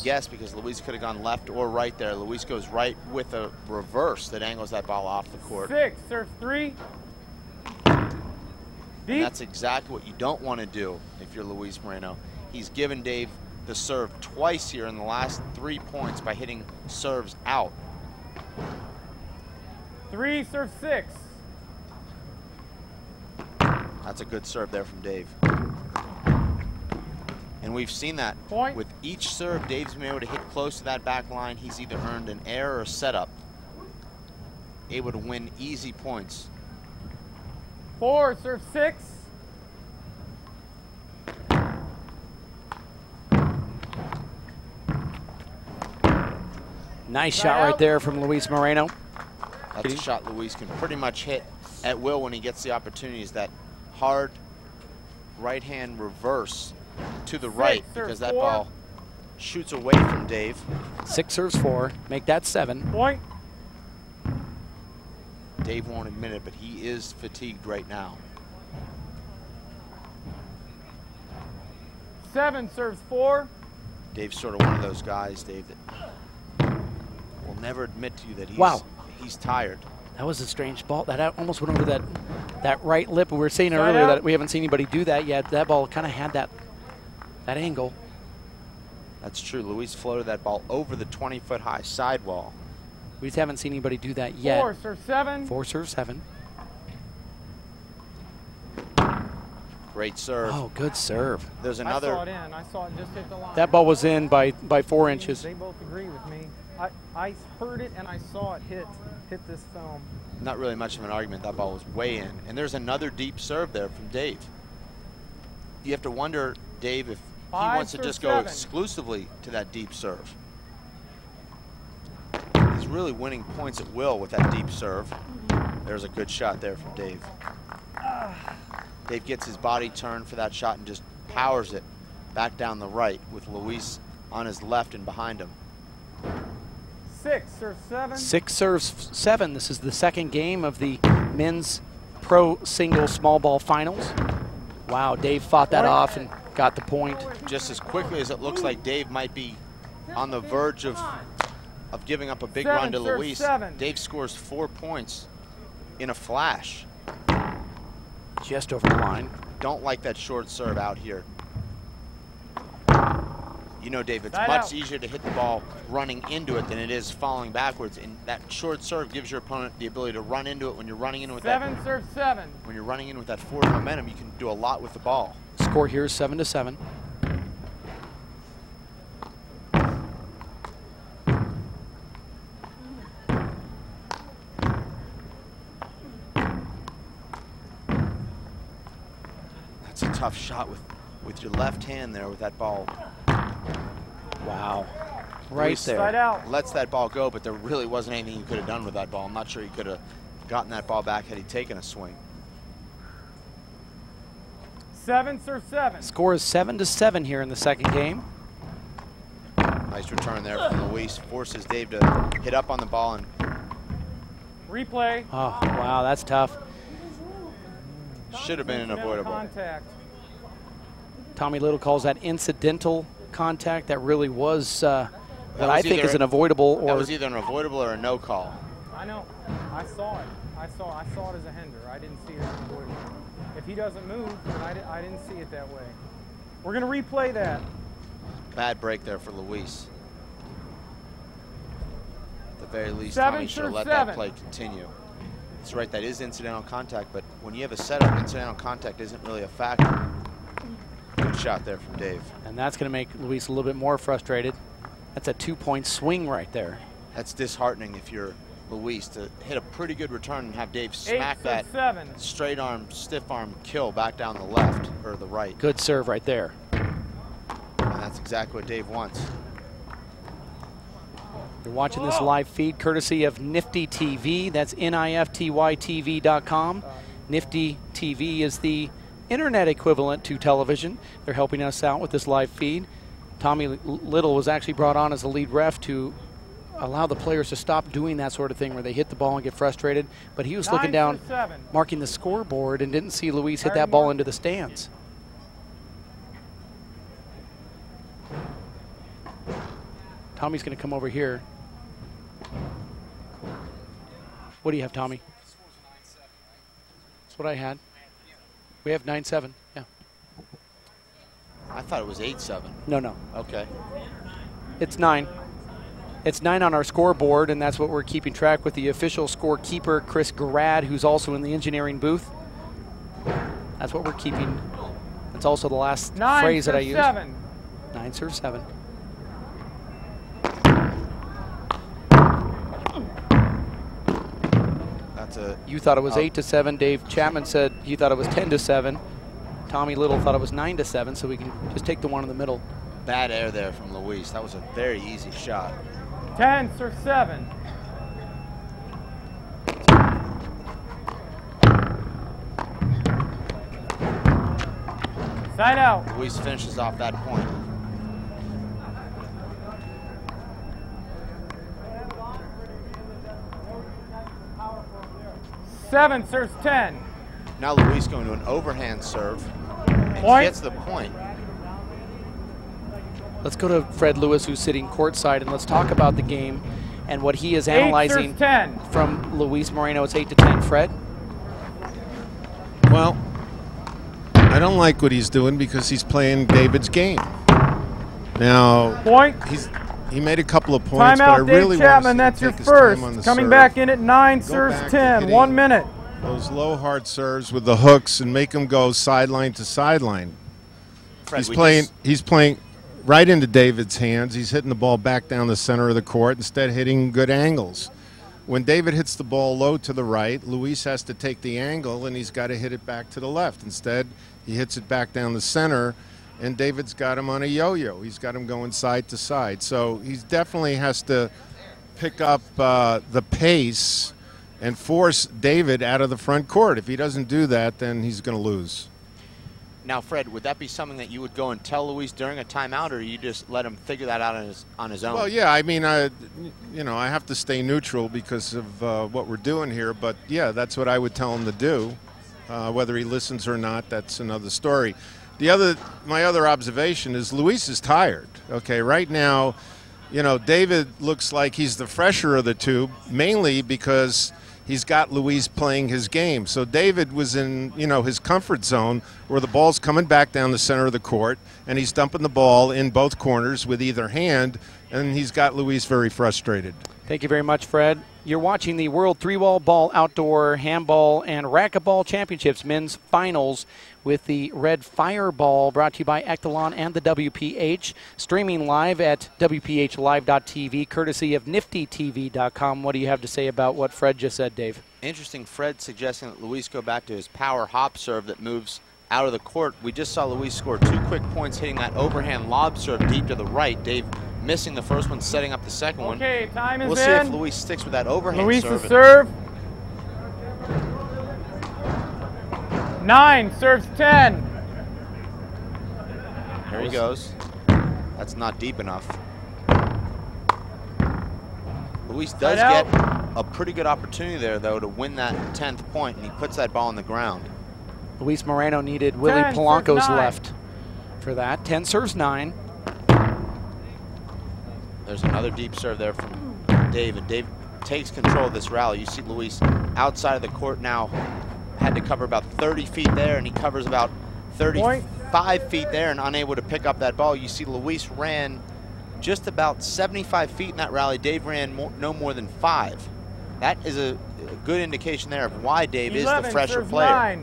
guess because Luis could have gone left or right there. Luis goes right with a reverse that angles that ball off the court. 6 serves 3. And that's exactly what you don't want to do if you're Luis Moreno. He's given Dave the serve twice here in the last 3 points by hitting serves out. 3 serves 6. That's a good serve there from Dave. And we've seen that. With each serve, Dave's been able to hit close to that back line. He's either earned an error or a setup. Able to win easy points. 4 serves 6. Nice shot right there from Luis Moreno. That's a shot Luis can pretty much hit at will when he gets the opportunities. That hard right-hand reverse to the right because that ball shoots away from Dave. 6 serves 4. Make that 7. Point. Dave won't admit it, but he is fatigued right now. 7 serves 4. Dave's sort of one of those guys, Dave, that will never admit to you that he's tired. That was a strange ball. That almost went over that right lip. We were saying earlier that we haven't seen anybody do that yet. That ball kind of had that angle. That's true. Luis floated that ball over the 20-foot high sidewall. We just haven't seen anybody do that yet. 4 serves 7. 4 serves 7. Great serve. Oh, good serve. There's another. I saw it in. I saw it just hit the line. That ball was in by 4 inches. They both agree with me. I heard it and I saw it hit this film. Not really much of an argument. That ball was way in. And there's another deep serve there from Dave. You have to wonder, Dave, if he wants to just go exclusively to that deep serve. He's really winning points at will with that deep serve. There's a good shot there from Dave. Dave gets his body turned for that shot and just powers it back down the right with Luis on his left and behind him. 6 serves 7. 6 serves 7. This is the second game of the men's pro single small ball finals. Wow, Dave fought that off and got the point. Just as quickly as it looks like Dave might be on the verge of giving up a big run to Luis, Dave scores 4 points in a flash. Just over the line. Don't like that short serve out here. You know, Dave, it's much easier to hit the ball running into it than it is falling backwards. And that short serve gives your opponent the ability to run into it when you're running in with 7 serves 7. When you're running in with that forward momentum, you can do a lot with the ball. Score here is 7-7. That's a tough shot with your left hand there with that ball. Wow. Right there. Side out. Lets that ball go, but there really wasn't anything you could have done with that ball. I'm not sure he could have gotten that ball back had he taken a swing. 7 serves 7. Score is 7-7 here in the second game. Nice return there from Luis. Forces Dave to hit up on the ball and replay. Oh, wow, that's tough. Should have been an avoidable. Contact. Tommy Little calls that incidental contact. That really was what I think is an avoidable. Or that was either an avoidable or a no call. I know. I saw it. I saw it as a hinder. I didn't see it as an avoidable. If he doesn't move, then I didn't see it that way. We're going to replay that. Bad break there for Luis. At the very least, 7 Tommy should have let 7. that play continue. It's right, that is incidental contact, but when you have a setup, incidental contact isn't really a factor. Good shot there from Dave. And that's going to make Luis a little bit more frustrated. That's a 2-point swing right there. That's disheartening if you're Luis to hit a pretty good return and have Dave smack that 7. straight arm, stiff arm kill back down the left or the right. Good serve right there. And that's exactly what Dave wants. You're watching this live feed courtesy of Nifty TV. That's NIFTYTV.com. Nifty TV is the internet equivalent to television. They're helping us out with this live feed. Tommy Little was actually brought on as the lead ref to allow the players to stop doing that sort of thing where they hit the ball and get frustrated. But he was looking down, marking the scoreboard, and didn't see Luis hit that ball into the stands. Tommy's going to come over here. What do you have, Tommy? That's what I had. We have 9-7. Yeah. I thought it was 8-7. No. Okay. It's 9. It's 9 on our scoreboard, and that's what we're keeping track with the official scorekeeper, Chris Garrad, who's also in the engineering booth. That's what we're keeping. That's also the last phrase that I used. 9 serves 7. You thought it was 8-7. Dave Chapman said he thought it was 10-7. Tommy Little thought it was 9-7, so we can just take the one in the middle. Bad air there from Luis. That was a very easy shot. 10 serves 7. Side out. Luis finishes off that point. 7 serves 10. Now Luis going to an overhand serve. And Point. gets the point. Let's go to Fred Lewis, who's sitting courtside, and let's talk about the game and what he is analyzing 10. from Luis Moreno. It's 8-10. Fred? Well, I don't like what he's doing because he's playing David's game. Now, Point. he made a couple of points, but I Timeout, really Dave Chapman. want That's to your take his time first. on the Coming serve. back in at 9 Go serves back to 10. hitting 1 minute. Those low hard serves with the hooks and make him go sideline to sideline. Fred, He's playing right into David's hands. He's hitting the ball back down the center of the court instead of hitting good angles. When David hits the ball low to the right, Luis has to take the angle and he's got to hit it back to the left. Instead, he hits it back down the center, and David's got him on a yo-yo. He's got him going side to side. So he definitely has to pick up the pace and force David out of the front court. If he doesn't do that, then he's going to lose. Now, Fred, would that be something that you would go and tell Luis during a timeout, or you just let him figure that out on his own? Well, yeah, I mean, I have to stay neutral because of what we're doing here. But, yeah, that's what I would tell him to do. Whether he listens or not, that's another story. My other observation is Luis is tired. Okay, right now, David looks like he's the fresher of the two, mainly because he's got Luis playing his game. So David was in, his comfort zone where the ball's coming back down the center of the court, and he's dumping the ball in both corners with either hand, and he's got Luis very frustrated. Thank you very much, Fred. You're watching the World Three-Wall Ball Outdoor Handball and Racquetball Championships Men's Finals with the Red Fireball, brought to you by Echelon and the WPH, streaming live at WPHlive.tv, courtesy of NiftyTV.com. What do you have to say about what Fred just said, Dave? Interesting, Fred suggesting that Luis go back to his power hop serve that moves out of the court. We just saw Luis score 2 quick points hitting that overhand lob serve deep to the right. Dave missing the first one, setting up the second one. Okay, time is We'll see if Luis sticks with that overhand serve. Luis' serve. 9 serves 10. There he goes. That's not deep enough. Luis does get a pretty good opportunity there, though, to win that 10th point, and he puts that ball on the ground. Luis Moreno needed Willie Polanco's left for that. 10 serves 9. There's another deep serve there from Dave, and Dave takes control of this rally. You see Luis outside of the court now, had to cover about 30 feet there, and he covers about 35 feet there and unable to pick up that ball. You see Luis ran just about 75 feet in that rally. Dave ran no more than 5. That is a good indication there of why Dave is the fresher player.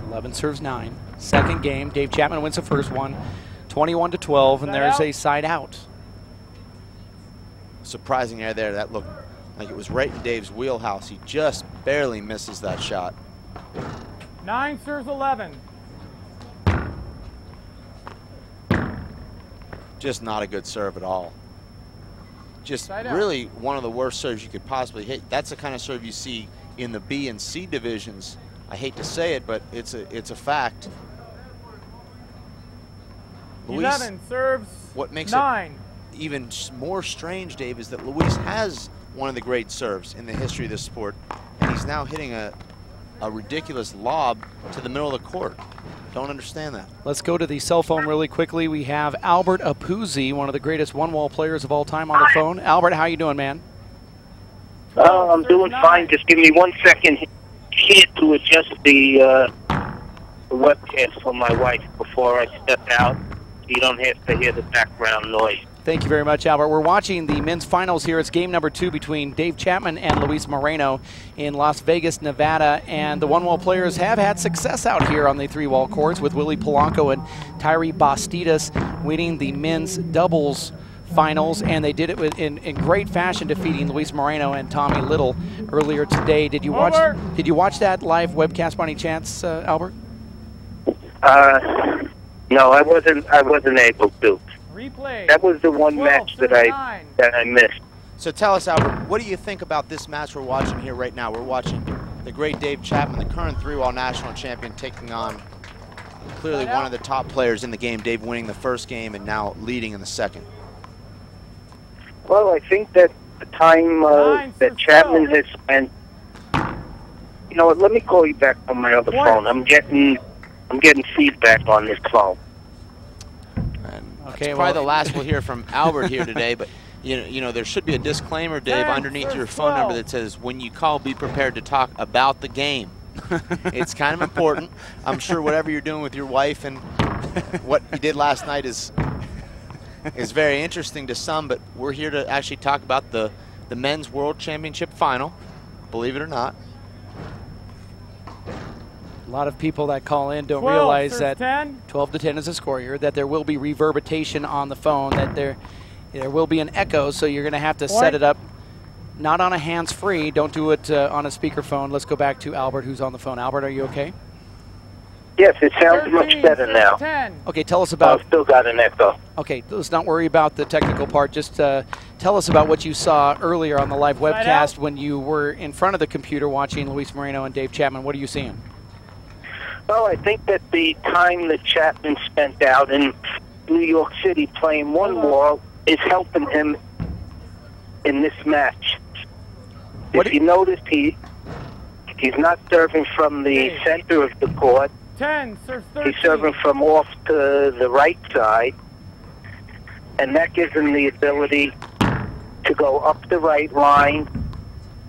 11 serves 9. Second game, Dave Chapman wins the first one, 21-12, and there's a side out. Surprising air there. That looked like it was right in Dave's wheelhouse. He just barely misses that shot. 9 serves 11. Just not a good serve at all. Just really one of the worst serves you could possibly hit. That's the kind of serve you see in the B and C divisions. I hate to say it, but it's a fact. 11 serves what makes 9. It even more strange, Dave, is that Luis has one of the great serves in the history of this sport, and he's now hitting a ridiculous lob to the middle of the court. Don't understand that. Let's go to the cell phone really quickly. We have Albert Apuzzi, one of the greatest one-wall players of all time, on the phone. Albert, how you doing, man? I'm doing fine. Just give me 1 second here to adjust the webcast for my wife before I step out. You don't have to hear the background noise. Thank you very much, Albert. We're watching the men's finals here. It's game number 2 between Dave Chapman and Luis Moreno in Las Vegas, Nevada. And the one-wall players have had success out here on the three-wall courts, with Willie Polanco and Tyree Bastidas winning the men's doubles finals, and they did it in great fashion, defeating Luis Moreno and Tommy Little earlier today. Did you watch that live webcast by any chance, Albert? No, I wasn't able to. Replay. That was the one match that I missed. So tell us, Albert, what do you think about this match we're watching here right now? We're watching the great Dave Chapman, the current three-wall national champion, taking on clearly one of the top players in the game. Dave winning the first game and now leading in the second. Well, I think that the time that Chapman has spent. You know what? Let me call you back on my other phone. I'm getting feedback on this phone. Okay, probably the last we'll hear from Albert here today, but you know there should be a disclaimer, Dave, underneath your phone number that says when you call, be prepared to talk about the game. It's kind of important. I'm sure whatever you're doing with your wife and what you did last night is very interesting to some, but we're here to actually talk about the Men's World Championship final, believe it or not. A lot of people that call in don't realize that 12 to 10 is a score here, that there will be reverberation on the phone, that there will be an echo, so you're going to have to set it up not on a hands-free. Don't do it on a speakerphone. Let's go back to Albert, who's on the phone. Albert, are you okay? Yes, it sounds much better now. Okay, tell us about... I've still got an echo. Okay, let's not worry about the technical part. Just tell us about what you saw earlier on the live webcast when you were in front of the computer watching Luis Moreno and Dave Chapman. What are you seeing? Well, I think that the time that Chapman spent out in New York City playing one wall is helping him in this match. If you noticed, he's not serving from the center of the court. 10, serves 13. He's serving from off to the right side, and that gives him the ability to go up the right line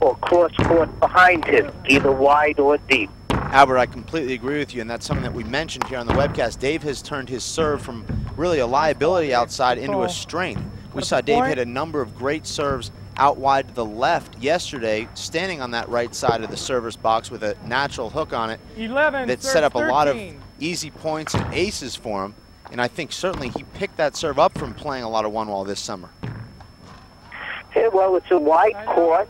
or cross court behind him, either wide or deep. Albert, I completely agree with you, and that's something that we mentioned here on the webcast. Dave has turned his serve from really a liability outside into a strength. We saw Dave hit a number of great serves out wide to the left yesterday, standing on that right side of the server's box with a natural hook on it 11, that set up a lot of easy points and aces for him. And I think certainly he picked that serve up from playing a lot of one wall this summer. Yeah, well, it's a wide court,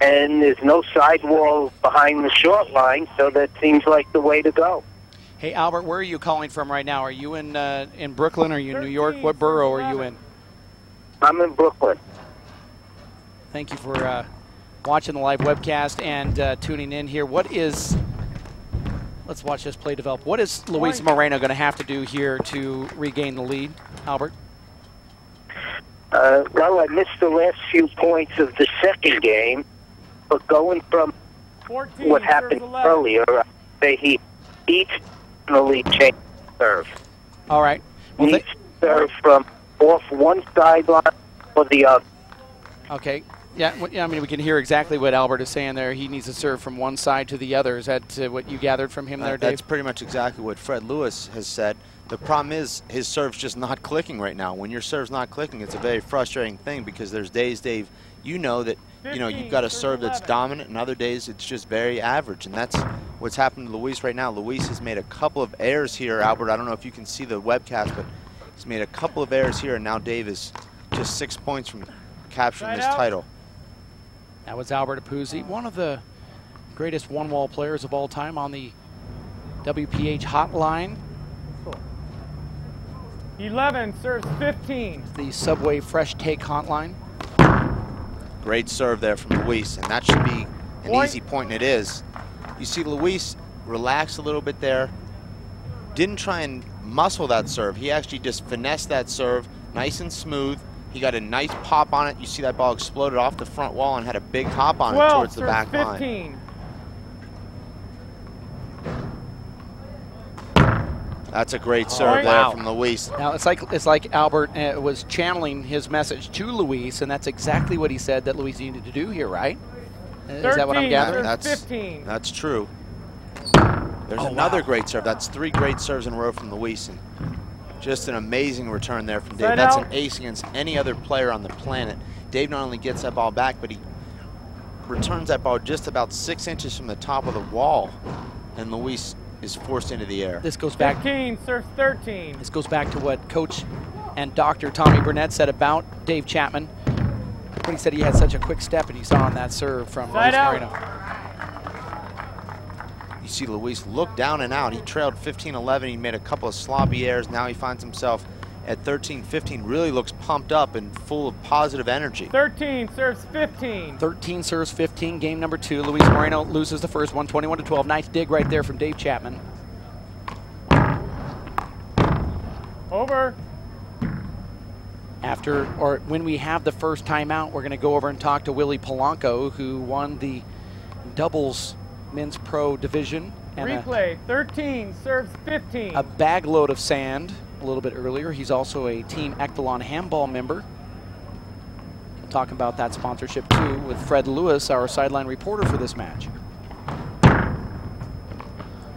and there's no sidewall behind the short line, so that seems like the way to go. Hey, Albert, where are you calling from right now? Are you in Brooklyn? Are you in New York? What borough are you in? I'm in Brooklyn. Thank you for watching the live webcast and tuning in here. What is, let's watch this play develop. What is Luis Moreno going to have to do here to regain the lead, Albert? Well, I missed the last few points of the second game, but going from 14, what happened earlier, he evenly changed serve. All right. Well, he serve from off one sideline or the other. Okay. Yeah, I mean, we can hear exactly what Albert is saying there. He needs to serve from one side to the other. Is that what you gathered from him there, Dave? That's pretty much exactly what Fred Lewis has said. The problem is his serve's just not clicking right now. When your serve's not clicking, it's a very frustrating thing because there's days, Dave, you know that you've got a serve that's dominant, and other days it's just very average, and that's what's happened to Luis right now. Luis has made a couple of errors here, Albert. I don't know if you can see the webcast, but he's made a couple of errors here, and now Dave is just 6 points from capturing this title. That was Albert Apuzzi, one of the greatest one-wall players of all time on the WPH hotline. 11 serves 15. The Subway Fresh Take hotline. Great serve there from Luis, and that should be an easy point, and it is. You see Luis relax a little bit there. Didn't try and muscle that serve. He actually just finessed that serve, nice and smooth. He got a nice pop on it. You see that ball exploded off the front wall and had a big hop on it towards the back line. That's a great serve there from Luis. Now it's like Albert was channeling his message to Luis, and that's exactly what he said that Luis needed to do here, right? Is that what I'm gathering? That's true. There's another great serve. That's 3 great serves in a row from Luis. And just an amazing return there from Dave. That's an ace against any other player on the planet. Dave not only gets that ball back, but he returns that ball just about 6 inches from the top of the wall, and Luis is forced into the air. This goes back. 15 serves 13. This goes back to what Coach and Dr. Tommy Burnett said about Dave Chapman. When he said he had such a quick step, and he saw on that serve from Luis Moreno. You see Luis look down and out. He trailed 15-11. He made a couple of sloppy errors. Now he finds himself at 13-15. Really looks pumped up and full of positive energy. 13 serves 15. 13 serves 15. Game number 2. Luis Moreno loses the first one, 21-12. Nice dig right there from Dave Chapman. Over. When we have the first timeout, we're going to go over and talk to Willie Polanco, who won the doubles men's pro division. And replay, 13 serves 15. A bag load of sand a little bit earlier. He's also a Team Echelon Handball member. We'll talk about that sponsorship too with Fred Lewis, our sideline reporter for this match.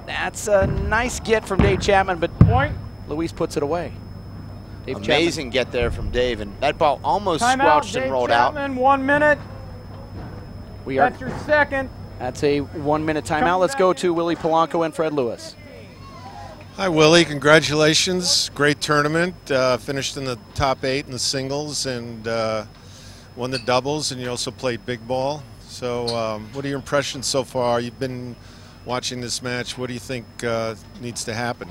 That's a nice get from Dave Chapman, but point. Luis puts it away. Dave Amazing Chapman. Get there from Dave, and that ball almost Timeout, squelched Dave and rolled Chapman, out. 1 minute. That's your second. That's a 1 minute timeout. Let's go to Willie Polanco and Fred Lewis. Hi, Willie. Congratulations. Great tournament. Finished in the top 8 in the singles and won the doubles, and you also played big ball. So what are your impressions so far? You've been watching this match. What do you think needs to happen?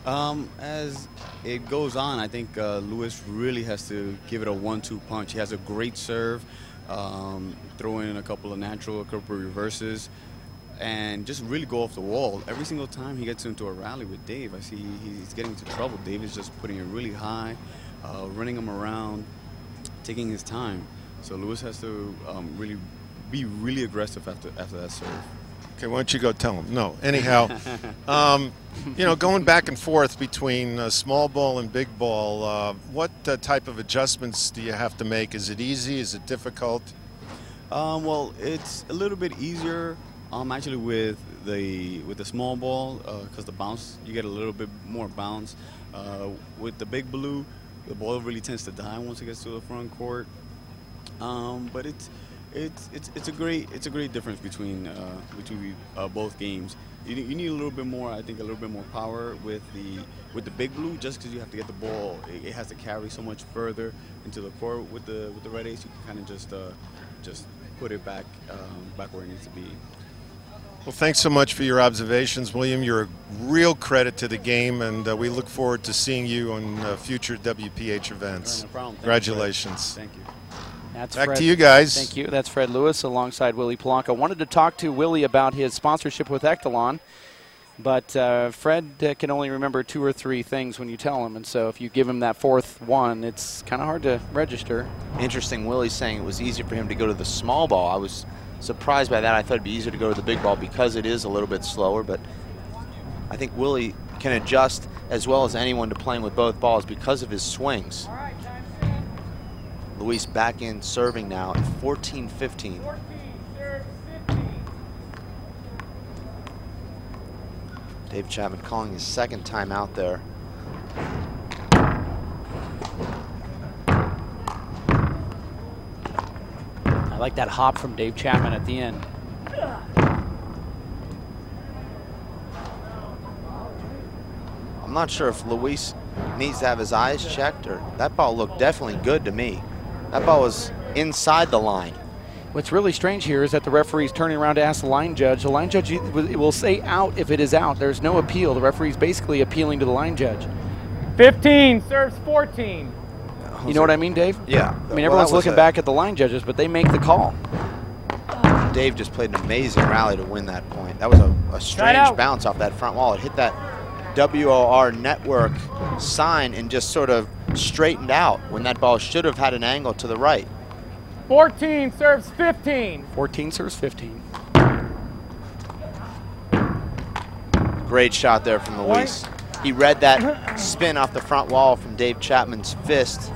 As it goes on, I think Lewis really has to give it a 1-2 punch. He has a great serve, throw in a couple of reverses, and just really go off the wall. Every single time he gets into a rally with Dave, I see he's getting into trouble. Dave is just putting it really high, running him around, taking his time. So Lewis has to really be really aggressive after that serve. Okay, why don't you go tell him? No. Anyhow, you know, going back and forth between small ball and big ball, what type of adjustments do you have to make? Is it easy? Is it difficult? Well, it's a little bit easier actually with the small ball because the bounce, you get a little bit more bounce. With the big blue, the ball really tends to die once it gets to the front court. But it's a great difference between both games. You need a little bit more, I think, a little bit more power with the big blue, just because you have to get the ball. It has to carry so much further into the court. With the red ace, you can kind of just put it back where it needs to be. Well, thanks so much for your observations, William. You're a real credit to the game, and we look forward to seeing you on future WPH events. No problem. Congratulations. Thank you. That's Back Fred. to you guys. Thank you. That's Fred Lewis alongside Willie Polanco. Wanted to talk to Willie about his sponsorship with Echelon, but Fred can only remember 2 or 3 things when you tell him, and so if you give him that 4th one, it's kind of hard to register. Interesting, Willie's saying it was easier for him to go to the small ball. I was surprised by that. I thought it'd be easier to go to the big ball because it is a little bit slower, but I think Willie can adjust as well as anyone to playing with both balls because of his swings. Luis back in serving now at 14-15. Dave Chapman calling his 2nd time out there. I like that hop from Dave Chapman at the end. I'm not sure if Luis needs to have his eyes checked, or that ball looked definitely good to me. That ball was inside the line. What's really strange here is that the referee's turning around to ask the line judge. The line judge will say out if it is out. There's no appeal. The referee's basically appealing to the line judge. 15 serves 14. You know what I mean, Dave? Yeah. I mean, everyone's looking back at the line judges, but they make the call. Dave just played an amazing rally to win that point. That was a strange bounce off that front wall. It hit that WOR network sign and just sort of straightened out when that ball should have had an angle to the right. 14 serves 15. 14 serves 15. Great shot there from Luis. He read that spin off the front wall from Dave Chapman's fist,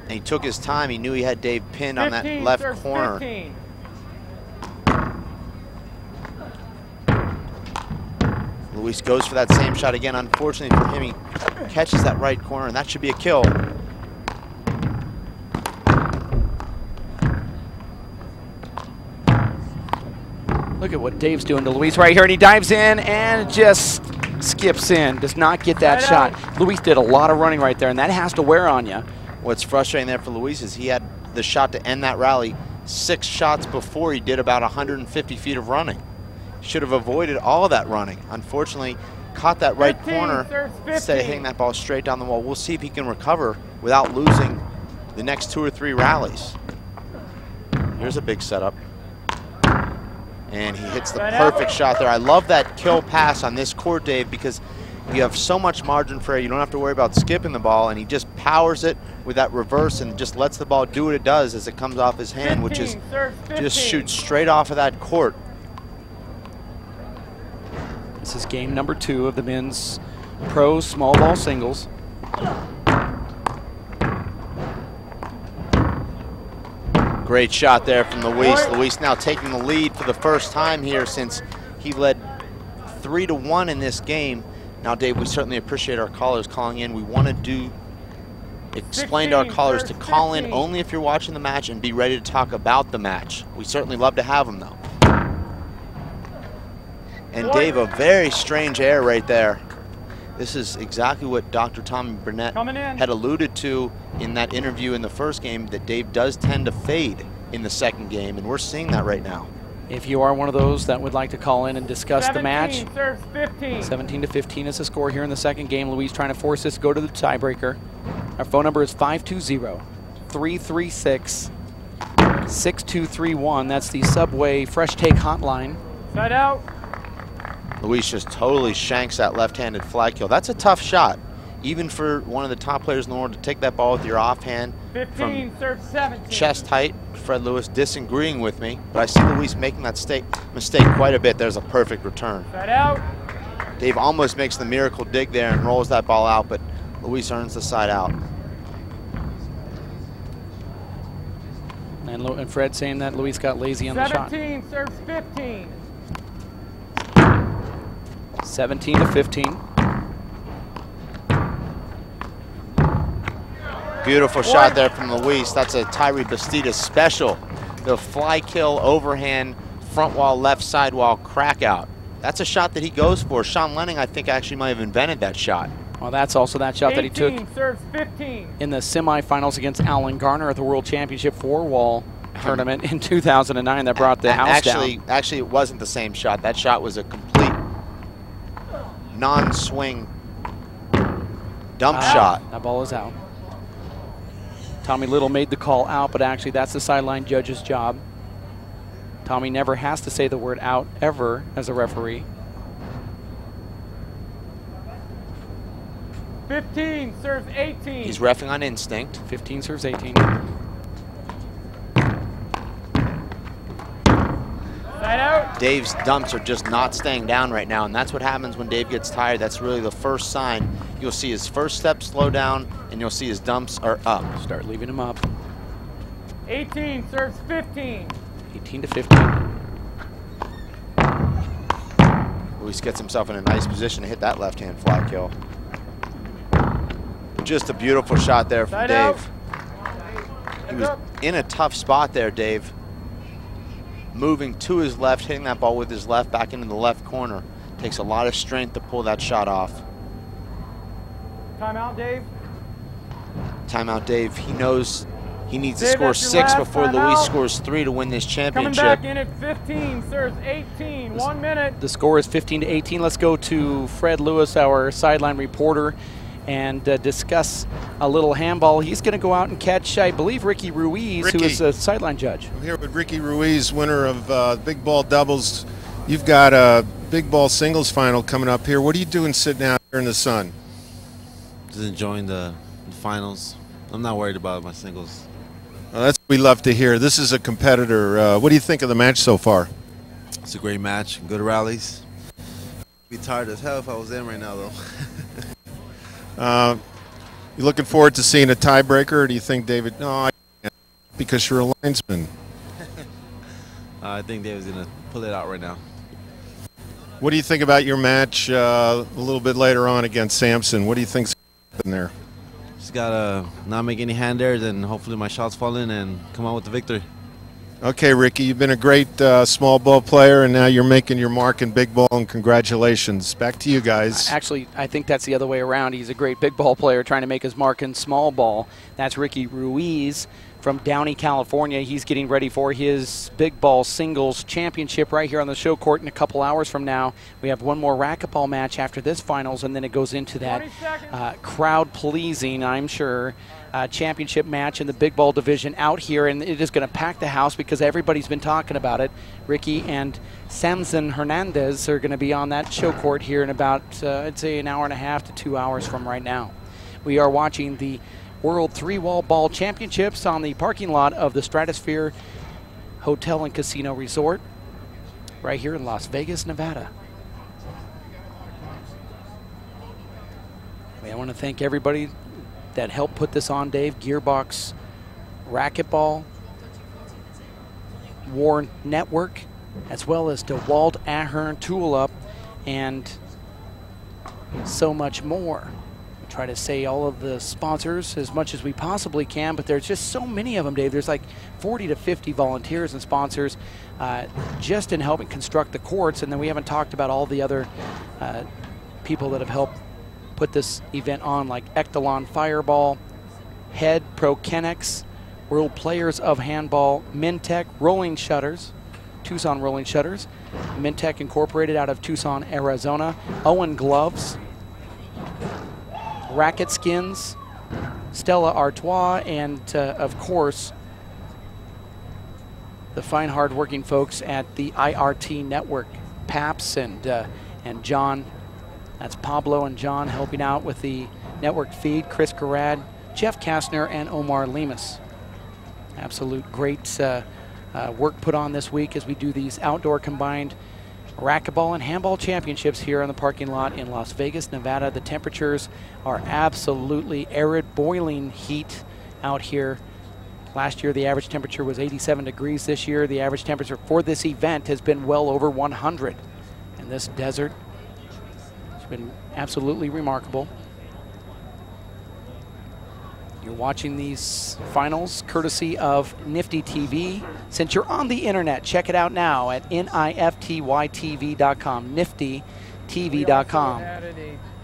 and he took his time. He knew he had Dave pinned on that left corner. 15. Luis goes for that same shot again. Unfortunately for him, he catches that right corner, and that should be a kill. Look at what Dave's doing to Luis right here, and he dives in and just skips in. Does not get that shot. Luis did a lot of running right there, and that has to wear on you. What's frustrating there for Luis is he had the shot to end that rally 6 shots before he did about 150 feet of running. Should have avoided all of that running. Unfortunately, caught that right corner instead of hitting that ball straight down the wall. We'll see if he can recover without losing the next 2 or 3 rallies. Here's a big setup. And he hits the perfect shot there. I love that kill pass on this court, Dave, because you have so much margin for error. You don't have to worry about skipping the ball, and he just powers it with that reverse and just lets the ball do what it does as it comes off his hand, which is just shoots straight off of that court. This is game number 2 of the men's pro small ball singles. Great shot there from Luis. Luis now taking the lead for the first time here since he led 3-1 in this game. Now, Dave, we certainly appreciate our callers calling in. We want to explain to our callers to call in only if you're watching the match and be ready to talk about the match. We certainly love to have them, though. And Dave, a very strange error right there. This is exactly what Dr. Tommy Burnett had alluded to in that interview in the first game, that Dave does tend to fade in the second game, and we're seeing that right now. If you are one of those that would like to call in and discuss the match, 15. 17-15 is the score here in the second game. Luis trying to force this to go to the tiebreaker. Our phone number is 520-336-6231. That's the Subway Fresh Take hotline. Side out. Luis just totally shanks that left-handed flag kill. That's a tough shot, even for one of the top players in the world, to take that ball with your offhand 15, serve 17. Chest height. Fred Lewis disagreeing with me, but I see Luis making that mistake quite a bit. There's a perfect return. Side out. Dave almost makes the miracle dig there and rolls that ball out, but Luis earns the side out. And Fred saying that Luis got lazy on the shot. 17, serves 15. 17-15. Beautiful shot there from Luis. That's a Tyree Bastida special. The fly kill overhand front wall left side wall crack out. That's a shot that he goes for. Sean Lenning, I think, actually might have invented that shot. Well, that's also that shot 18, that he took serves 15. in the semifinals against Alan Garner at the World Championship 4-wall tournament in 2009 that brought the house down. Actually, it wasn't the same shot. That shot was a complete non-swing dump shot. That ball is out. Tommy Little made the call out, but actually that's the sideline judge's job. Tommy never has to say the word out ever as a referee. 15, serves 18. He's reffing on instinct. 15 serves 18. Side out. Dave's dumps are just not staying down right now, and that's what happens when Dave gets tired. That's really the first sign. You'll see his first step slow down, and you'll see his dumps are up. Start leaving him up. 18, serves 15. 18-15. Luis gets himself in a nice position to hit that left-hand fly kill. Just a beautiful shot there from Dave. He was in a tough spot there, Dave. Moving to his left, hitting that ball with his left back into the left corner. Takes a lot of strength to pull that shot off. Timeout, Dave. Timeout, Dave. He knows he needs to score 6 before Luis scores 3 to win this championship. Coming back in at 15, serves 18, 1 minute. The score is 15-18. Let's go to Fred Lewis, our sideline reporter, and discuss a little handball. He's going to go out and catch, I believe, Ricky Ruiz, who is a sideline judge. I'm here with Ricky Ruiz, winner of big ball doubles. You've got a big ball singles final coming up here. What are you doing sitting out here in the sun? Just enjoying the finals. I'm not worried about my singles. Well, that's what we love to hear. This is a competitor. What do you think of the match so far? It's a great match. Good rallies. I'd be tired as hell if I was in right now, though. You looking forward to seeing a tiebreaker, or do you think David? No, I can't, because you're a linesman. I think David's gonna pull it out right now. What do you think about your match a little bit later on against Sampson? What do you think's in there? Just gotta not make any hand errors, and hopefully my shots fall in and come out with the victory. Okay, Ricky, you've been a great small ball player, and now you're making your mark in big ball, and congratulations. Back to you guys. Actually, I think that's the other way around. He's a great big ball player trying to make his mark in small ball. That's Ricky Ruiz from Downey, California. He's getting ready for his big ball singles championship right here on the show court in a couple hours from now. We have one more racquetball match after this finals, and then it goes into that crowd-pleasing, I'm sure, championship match in the big ball division out here, and it is going to pack the house because everybody's been talking about it. Ricky and Samson Hernandez are going to be on that show court here in about, I'd say, an hour and a half to 2 hours from right now. We are watching the World 3-Wall Ball Championships on the parking lot of the Stratosphere Hotel and Casino Resort right here in Las Vegas, Nevada. I want to thank everybody that helped put this on, Dave. Gearbox Racquetball, War Network, as well as DeWalt, Ahern, Tool Up, and so much more. We try to say all of the sponsors as much as we possibly can, but there's just so many of them, Dave. There's like 40 to 50 volunteers and sponsors just in helping construct the courts, and then we haven't talked about all the other people that have helped put this event on, like Echelon Fireball, Head, Pro Kennex, World Players of Handball, Mintech, Rolling Shutters, Tucson Rolling Shutters, Mintech Incorporated out of Tucson, Arizona, Owen Gloves, Racket Skins, Stella Artois, and of course, the fine, hard-working folks at the IRT Network, Paps and John. That's Pablo and John helping out with the network feed, Chris Garad, Jeff Kastner, and Omar Lemus. Absolute great work put on this week as we do these outdoor combined racquetball and handball championships here on the parking lot in Las Vegas, Nevada. The temperatures are absolutely arid, boiling heat out here. Last year, the average temperature was 87 degrees. This year, the average temperature for this event has been well over 100 in this desert. Been absolutely remarkable. You're watching these finals courtesy of Nifty TV. Since you're on the internet, check it out now at niftytv.com, niftytv.com.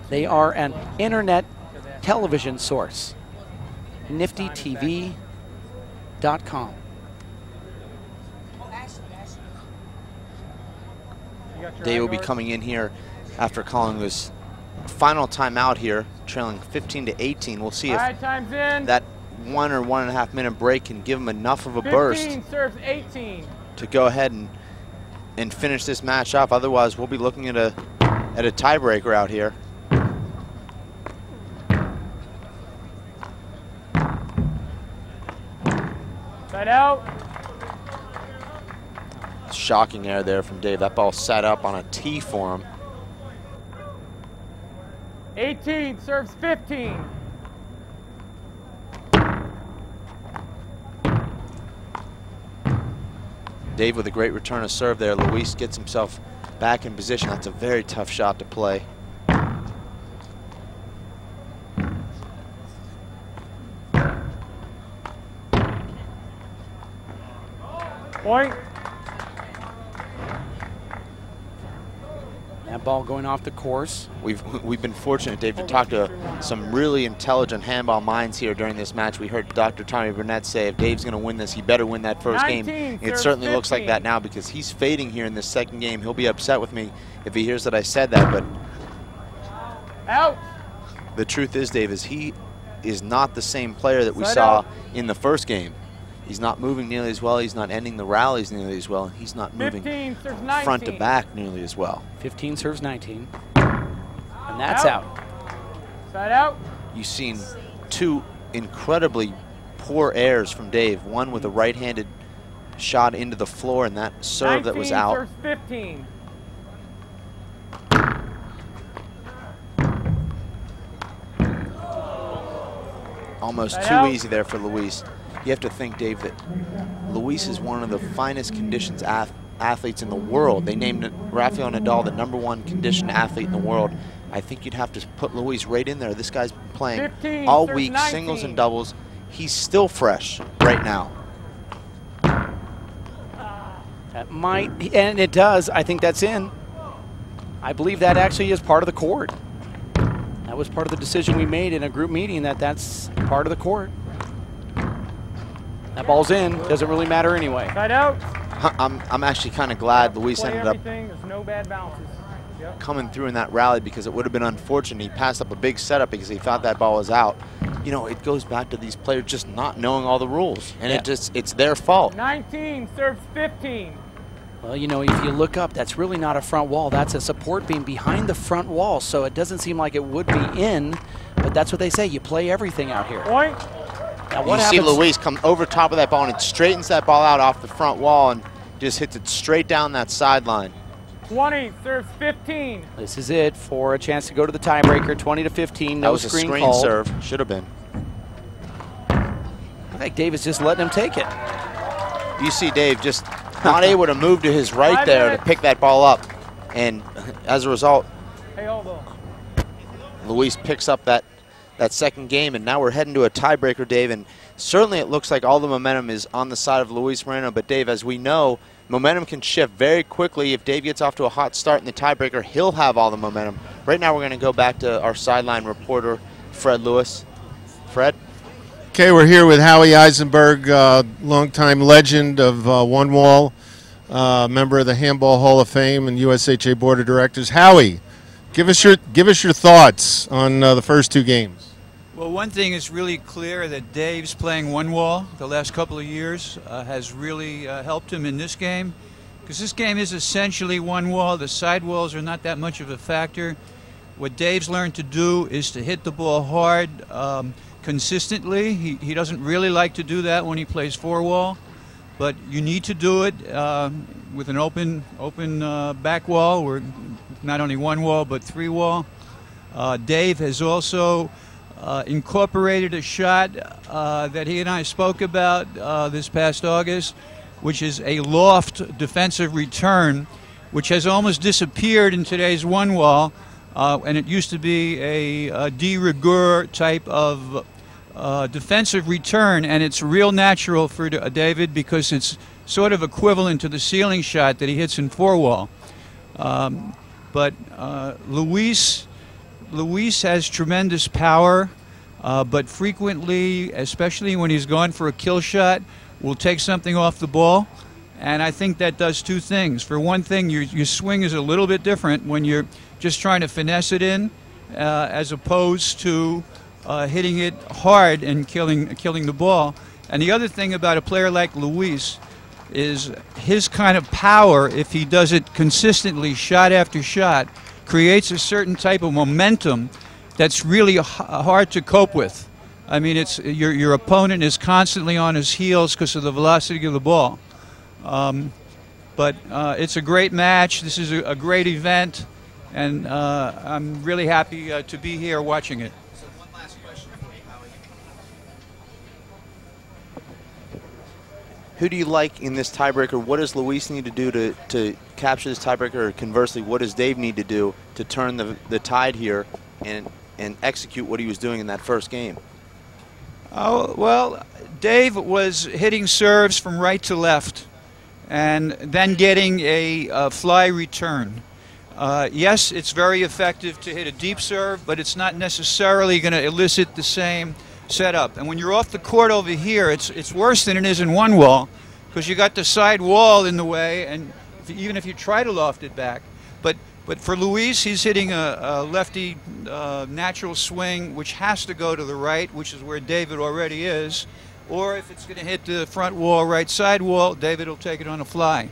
They are an internet television source, niftytv.com. Dave will be coming in here after calling this final timeout here, trailing 15-18. We'll see if that 1 or 1.5 minute break can give him enough of a burst serves 18 to go ahead and finish this match off. Otherwise, we'll be looking at a tiebreaker out here. Side out. Shocking error there from Dave. That ball sat up on a tee for him. 18 serves 15. Dave with a great return of serve there. Luis gets himself back in position. That's a very tough shot to play. Point. That ball going off the course. We've been fortunate, Dave, to talk to some really intelligent handball minds here during this match. We heard Dr. Tommy Burnett say if Dave's going to win this, he better win that first game. It certainly looks like that now because he's fading here in this second game. He'll be upset with me if he hears that I said that, but out. The truth is, Dave, is he is not the same player that we saw in the first game. He's not moving nearly as well. He's not ending the rallies nearly as well. He's not moving front to back nearly as well. 15 serves 19. And that's out. Side out. You've seen two incredibly poor errors from Dave. One with a right-handed shot into the floor and that serve that was out. 15. Almost too easy there for Luis. You have to think, Dave, that Luis is one of the finest conditions athletes in the world. They named Rafael Nadal the #1 conditioned athlete in the world. I think you'd have to put Luis right in there. This guy's been playing all week, 19. Singles and doubles. He's still fresh right now. That might, and it does. I think that's in. I believe that actually is part of the court. That was part of the decision we made in a group meeting, that's part of the court. That ball's in. Doesn't really matter anyway. Side out. I'm actually kind of glad Luis ended up There's no bad bounces. Yep. Coming through in that rally because it would have been unfortunate. He passed up a big setup because he thought that ball was out. You know, it goes back to these players just not knowing all the rules, and it's their fault. 19 serves 15. Well, you know, if you look up, that's really not a front wall. That's a support beam behind the front wall, so it doesn't seem like it would be in, But that's what they say. You play everything out here. Point. Now what you happens? see Luis come over top of that ball and straightens that ball out off the front wall and just hits it straight down that sideline. 20 serves 15. This is it for a chance to go to the tiebreaker. 20 to 15. No That was screen a screen called. serve. Should have been. I think Dave is just letting him take it. You see Dave just not able to move to his right there to pick that ball up. And as a result, Hey, Wallball. Luis picks up that second game, and now we're heading to a tiebreaker, Dave. And certainly it looks like all the momentum is on the side of Luis Moreno. But, Dave, as we know, momentum can shift very quickly. If Dave gets off to a hot start in the tiebreaker, he'll have all the momentum. Right now we're going to go back to our sideline reporter, Fred Lewis. Fred? Okay, we're here with Howie Eisenberg, longtime legend of One Wall, member of the Handball Hall of Fame and USHA Board of Directors. Howie, give us your thoughts on the first two games. Well, one thing is really clear that Dave's playing one wall the last couple of years has really helped him in this game, because this game is essentially one wall. The side walls are not that much of a factor. What Dave's learned to do is to hit the ball hard consistently. He doesn't really like to do that when he plays four wall, but you need to do it with an open back wall, or not only one wall but three wall. Dave has also incorporated a shot that he and I spoke about this past August, which is a loft defensive return, which has almost disappeared in today's one wall, and it used to be a de rigueur type of defensive return, and it's real natural for David because it's sort of equivalent to the ceiling shot that he hits in four wall. But Luis has tremendous power, but frequently, especially when he's gone for a kill shot, will take something off the ball. And I think that does two things. For one thing, your swing is a little bit different when you're just trying to finesse it in, as opposed to hitting it hard and killing the ball. And the other thing about a player like Luis is his kind of power, if he does it consistently, shot after shot, creates a certain type of momentum that's really hard to cope with. I mean, it's your opponent is constantly on his heels because of the velocity of the ball. But it's a great match. This is a great event, and I'm really happy to be here watching it. So one last question for you, Howie. Who do you like in this tiebreaker? What does Luis need to do to capture this tiebreaker? Or conversely, what does Dave need to do to turn the tide here and execute what he was doing in that first game? Oh, well, Dave was hitting serves from right to left and then getting a fly return. Yes, it's very effective to hit a deep serve, but it's not necessarily going to elicit the same setup. And when you're off the court over here, it's worse than it is in one wall, because you got the side wall in the way, and even if you try to loft it back. But for Luis, he's hitting a lefty natural swing, which has to go to the right, which is where David already is. Or if it's going to hit the front wall, right side wall, David will take it on a fly.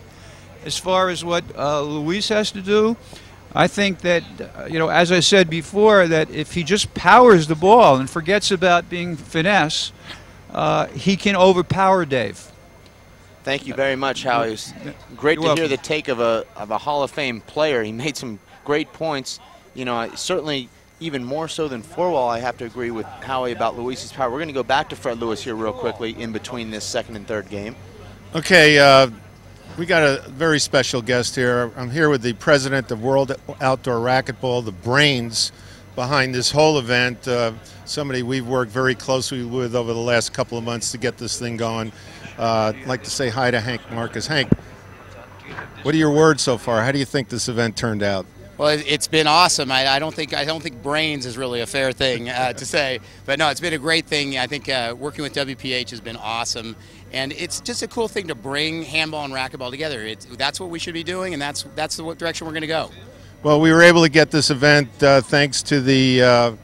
As far as what Luis has to do, I think that, as I said before, that if he just powers the ball and forgets about being finesse, he can overpower Dave. Thank you very much, Howie. It was great to hear the take of a Hall of Fame player. He made some great points. Certainly even more so than four-wall, I have to agree with Howie about Luis's power. We're going to go back to Fred Lewis here real quickly in between this second and third game. Okay, we got a very special guest here. I'm here with the president of World Outdoor Racquetball, the brains behind this whole event, somebody we've worked very closely with over the last couple of months to get this thing going. I'd like to say hi to Hank Marcus. Hank, what are your words so far? How do you think this event turned out? Well, it's been awesome. I don't think brains is really a fair thing to say, but no, it's been a great thing. I think working with WPH has been awesome, and it's just a cool thing to bring handball and racquetball together. That's what we should be doing, and that's the direction we're going to go. Well, we were able to get this event thanks to the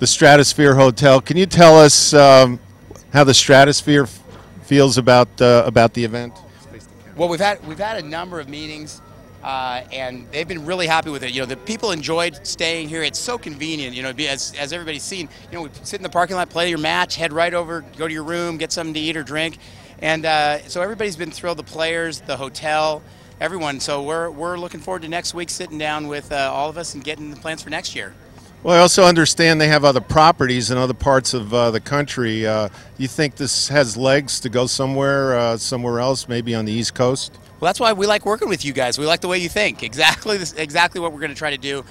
Stratosphere Hotel. Can you tell us how the Stratosphere feels about the event? Well, we've had a number of meetings. and they've been really happy with it. You know, the people enjoyed staying here. It's so convenient. You know, as everybody's seen. You know, we sit in the parking lot, play your match, head right over, go to your room, get something to eat or drink, and so everybody's been thrilled. The players, the hotel, everyone. So we're looking forward to next week, sitting down with all of us and getting the plans for next year. Well, I also understand they have other properties in other parts of the country. You think this has legs to go somewhere else, maybe on the East Coast? Well, that's why we like working with you guys. We like the way you think. Exactly what we're going to try to do.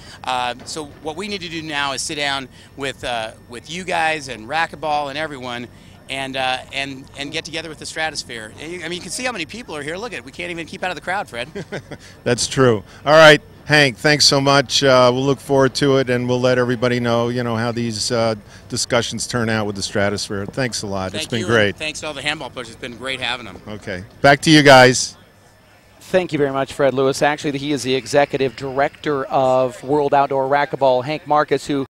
So what we need to do now is sit down with you guys and Racquetball and everyone, and get together with the Stratosphere. I mean, you can see how many people are here. Look at it. We can't even keep out of the crowd, Fred. That's true. All right, Hank, thanks so much. We'll look forward to it, and we'll let everybody know, how these discussions turn out with the Stratosphere. Thanks a lot. It's been great. Thanks to all the handball players. It's been great having them. Okay. Back to you guys. Thank you very much, Fred Lewis. Actually, he is the executive director of World Outdoor Racquetball. Hank Marcus, who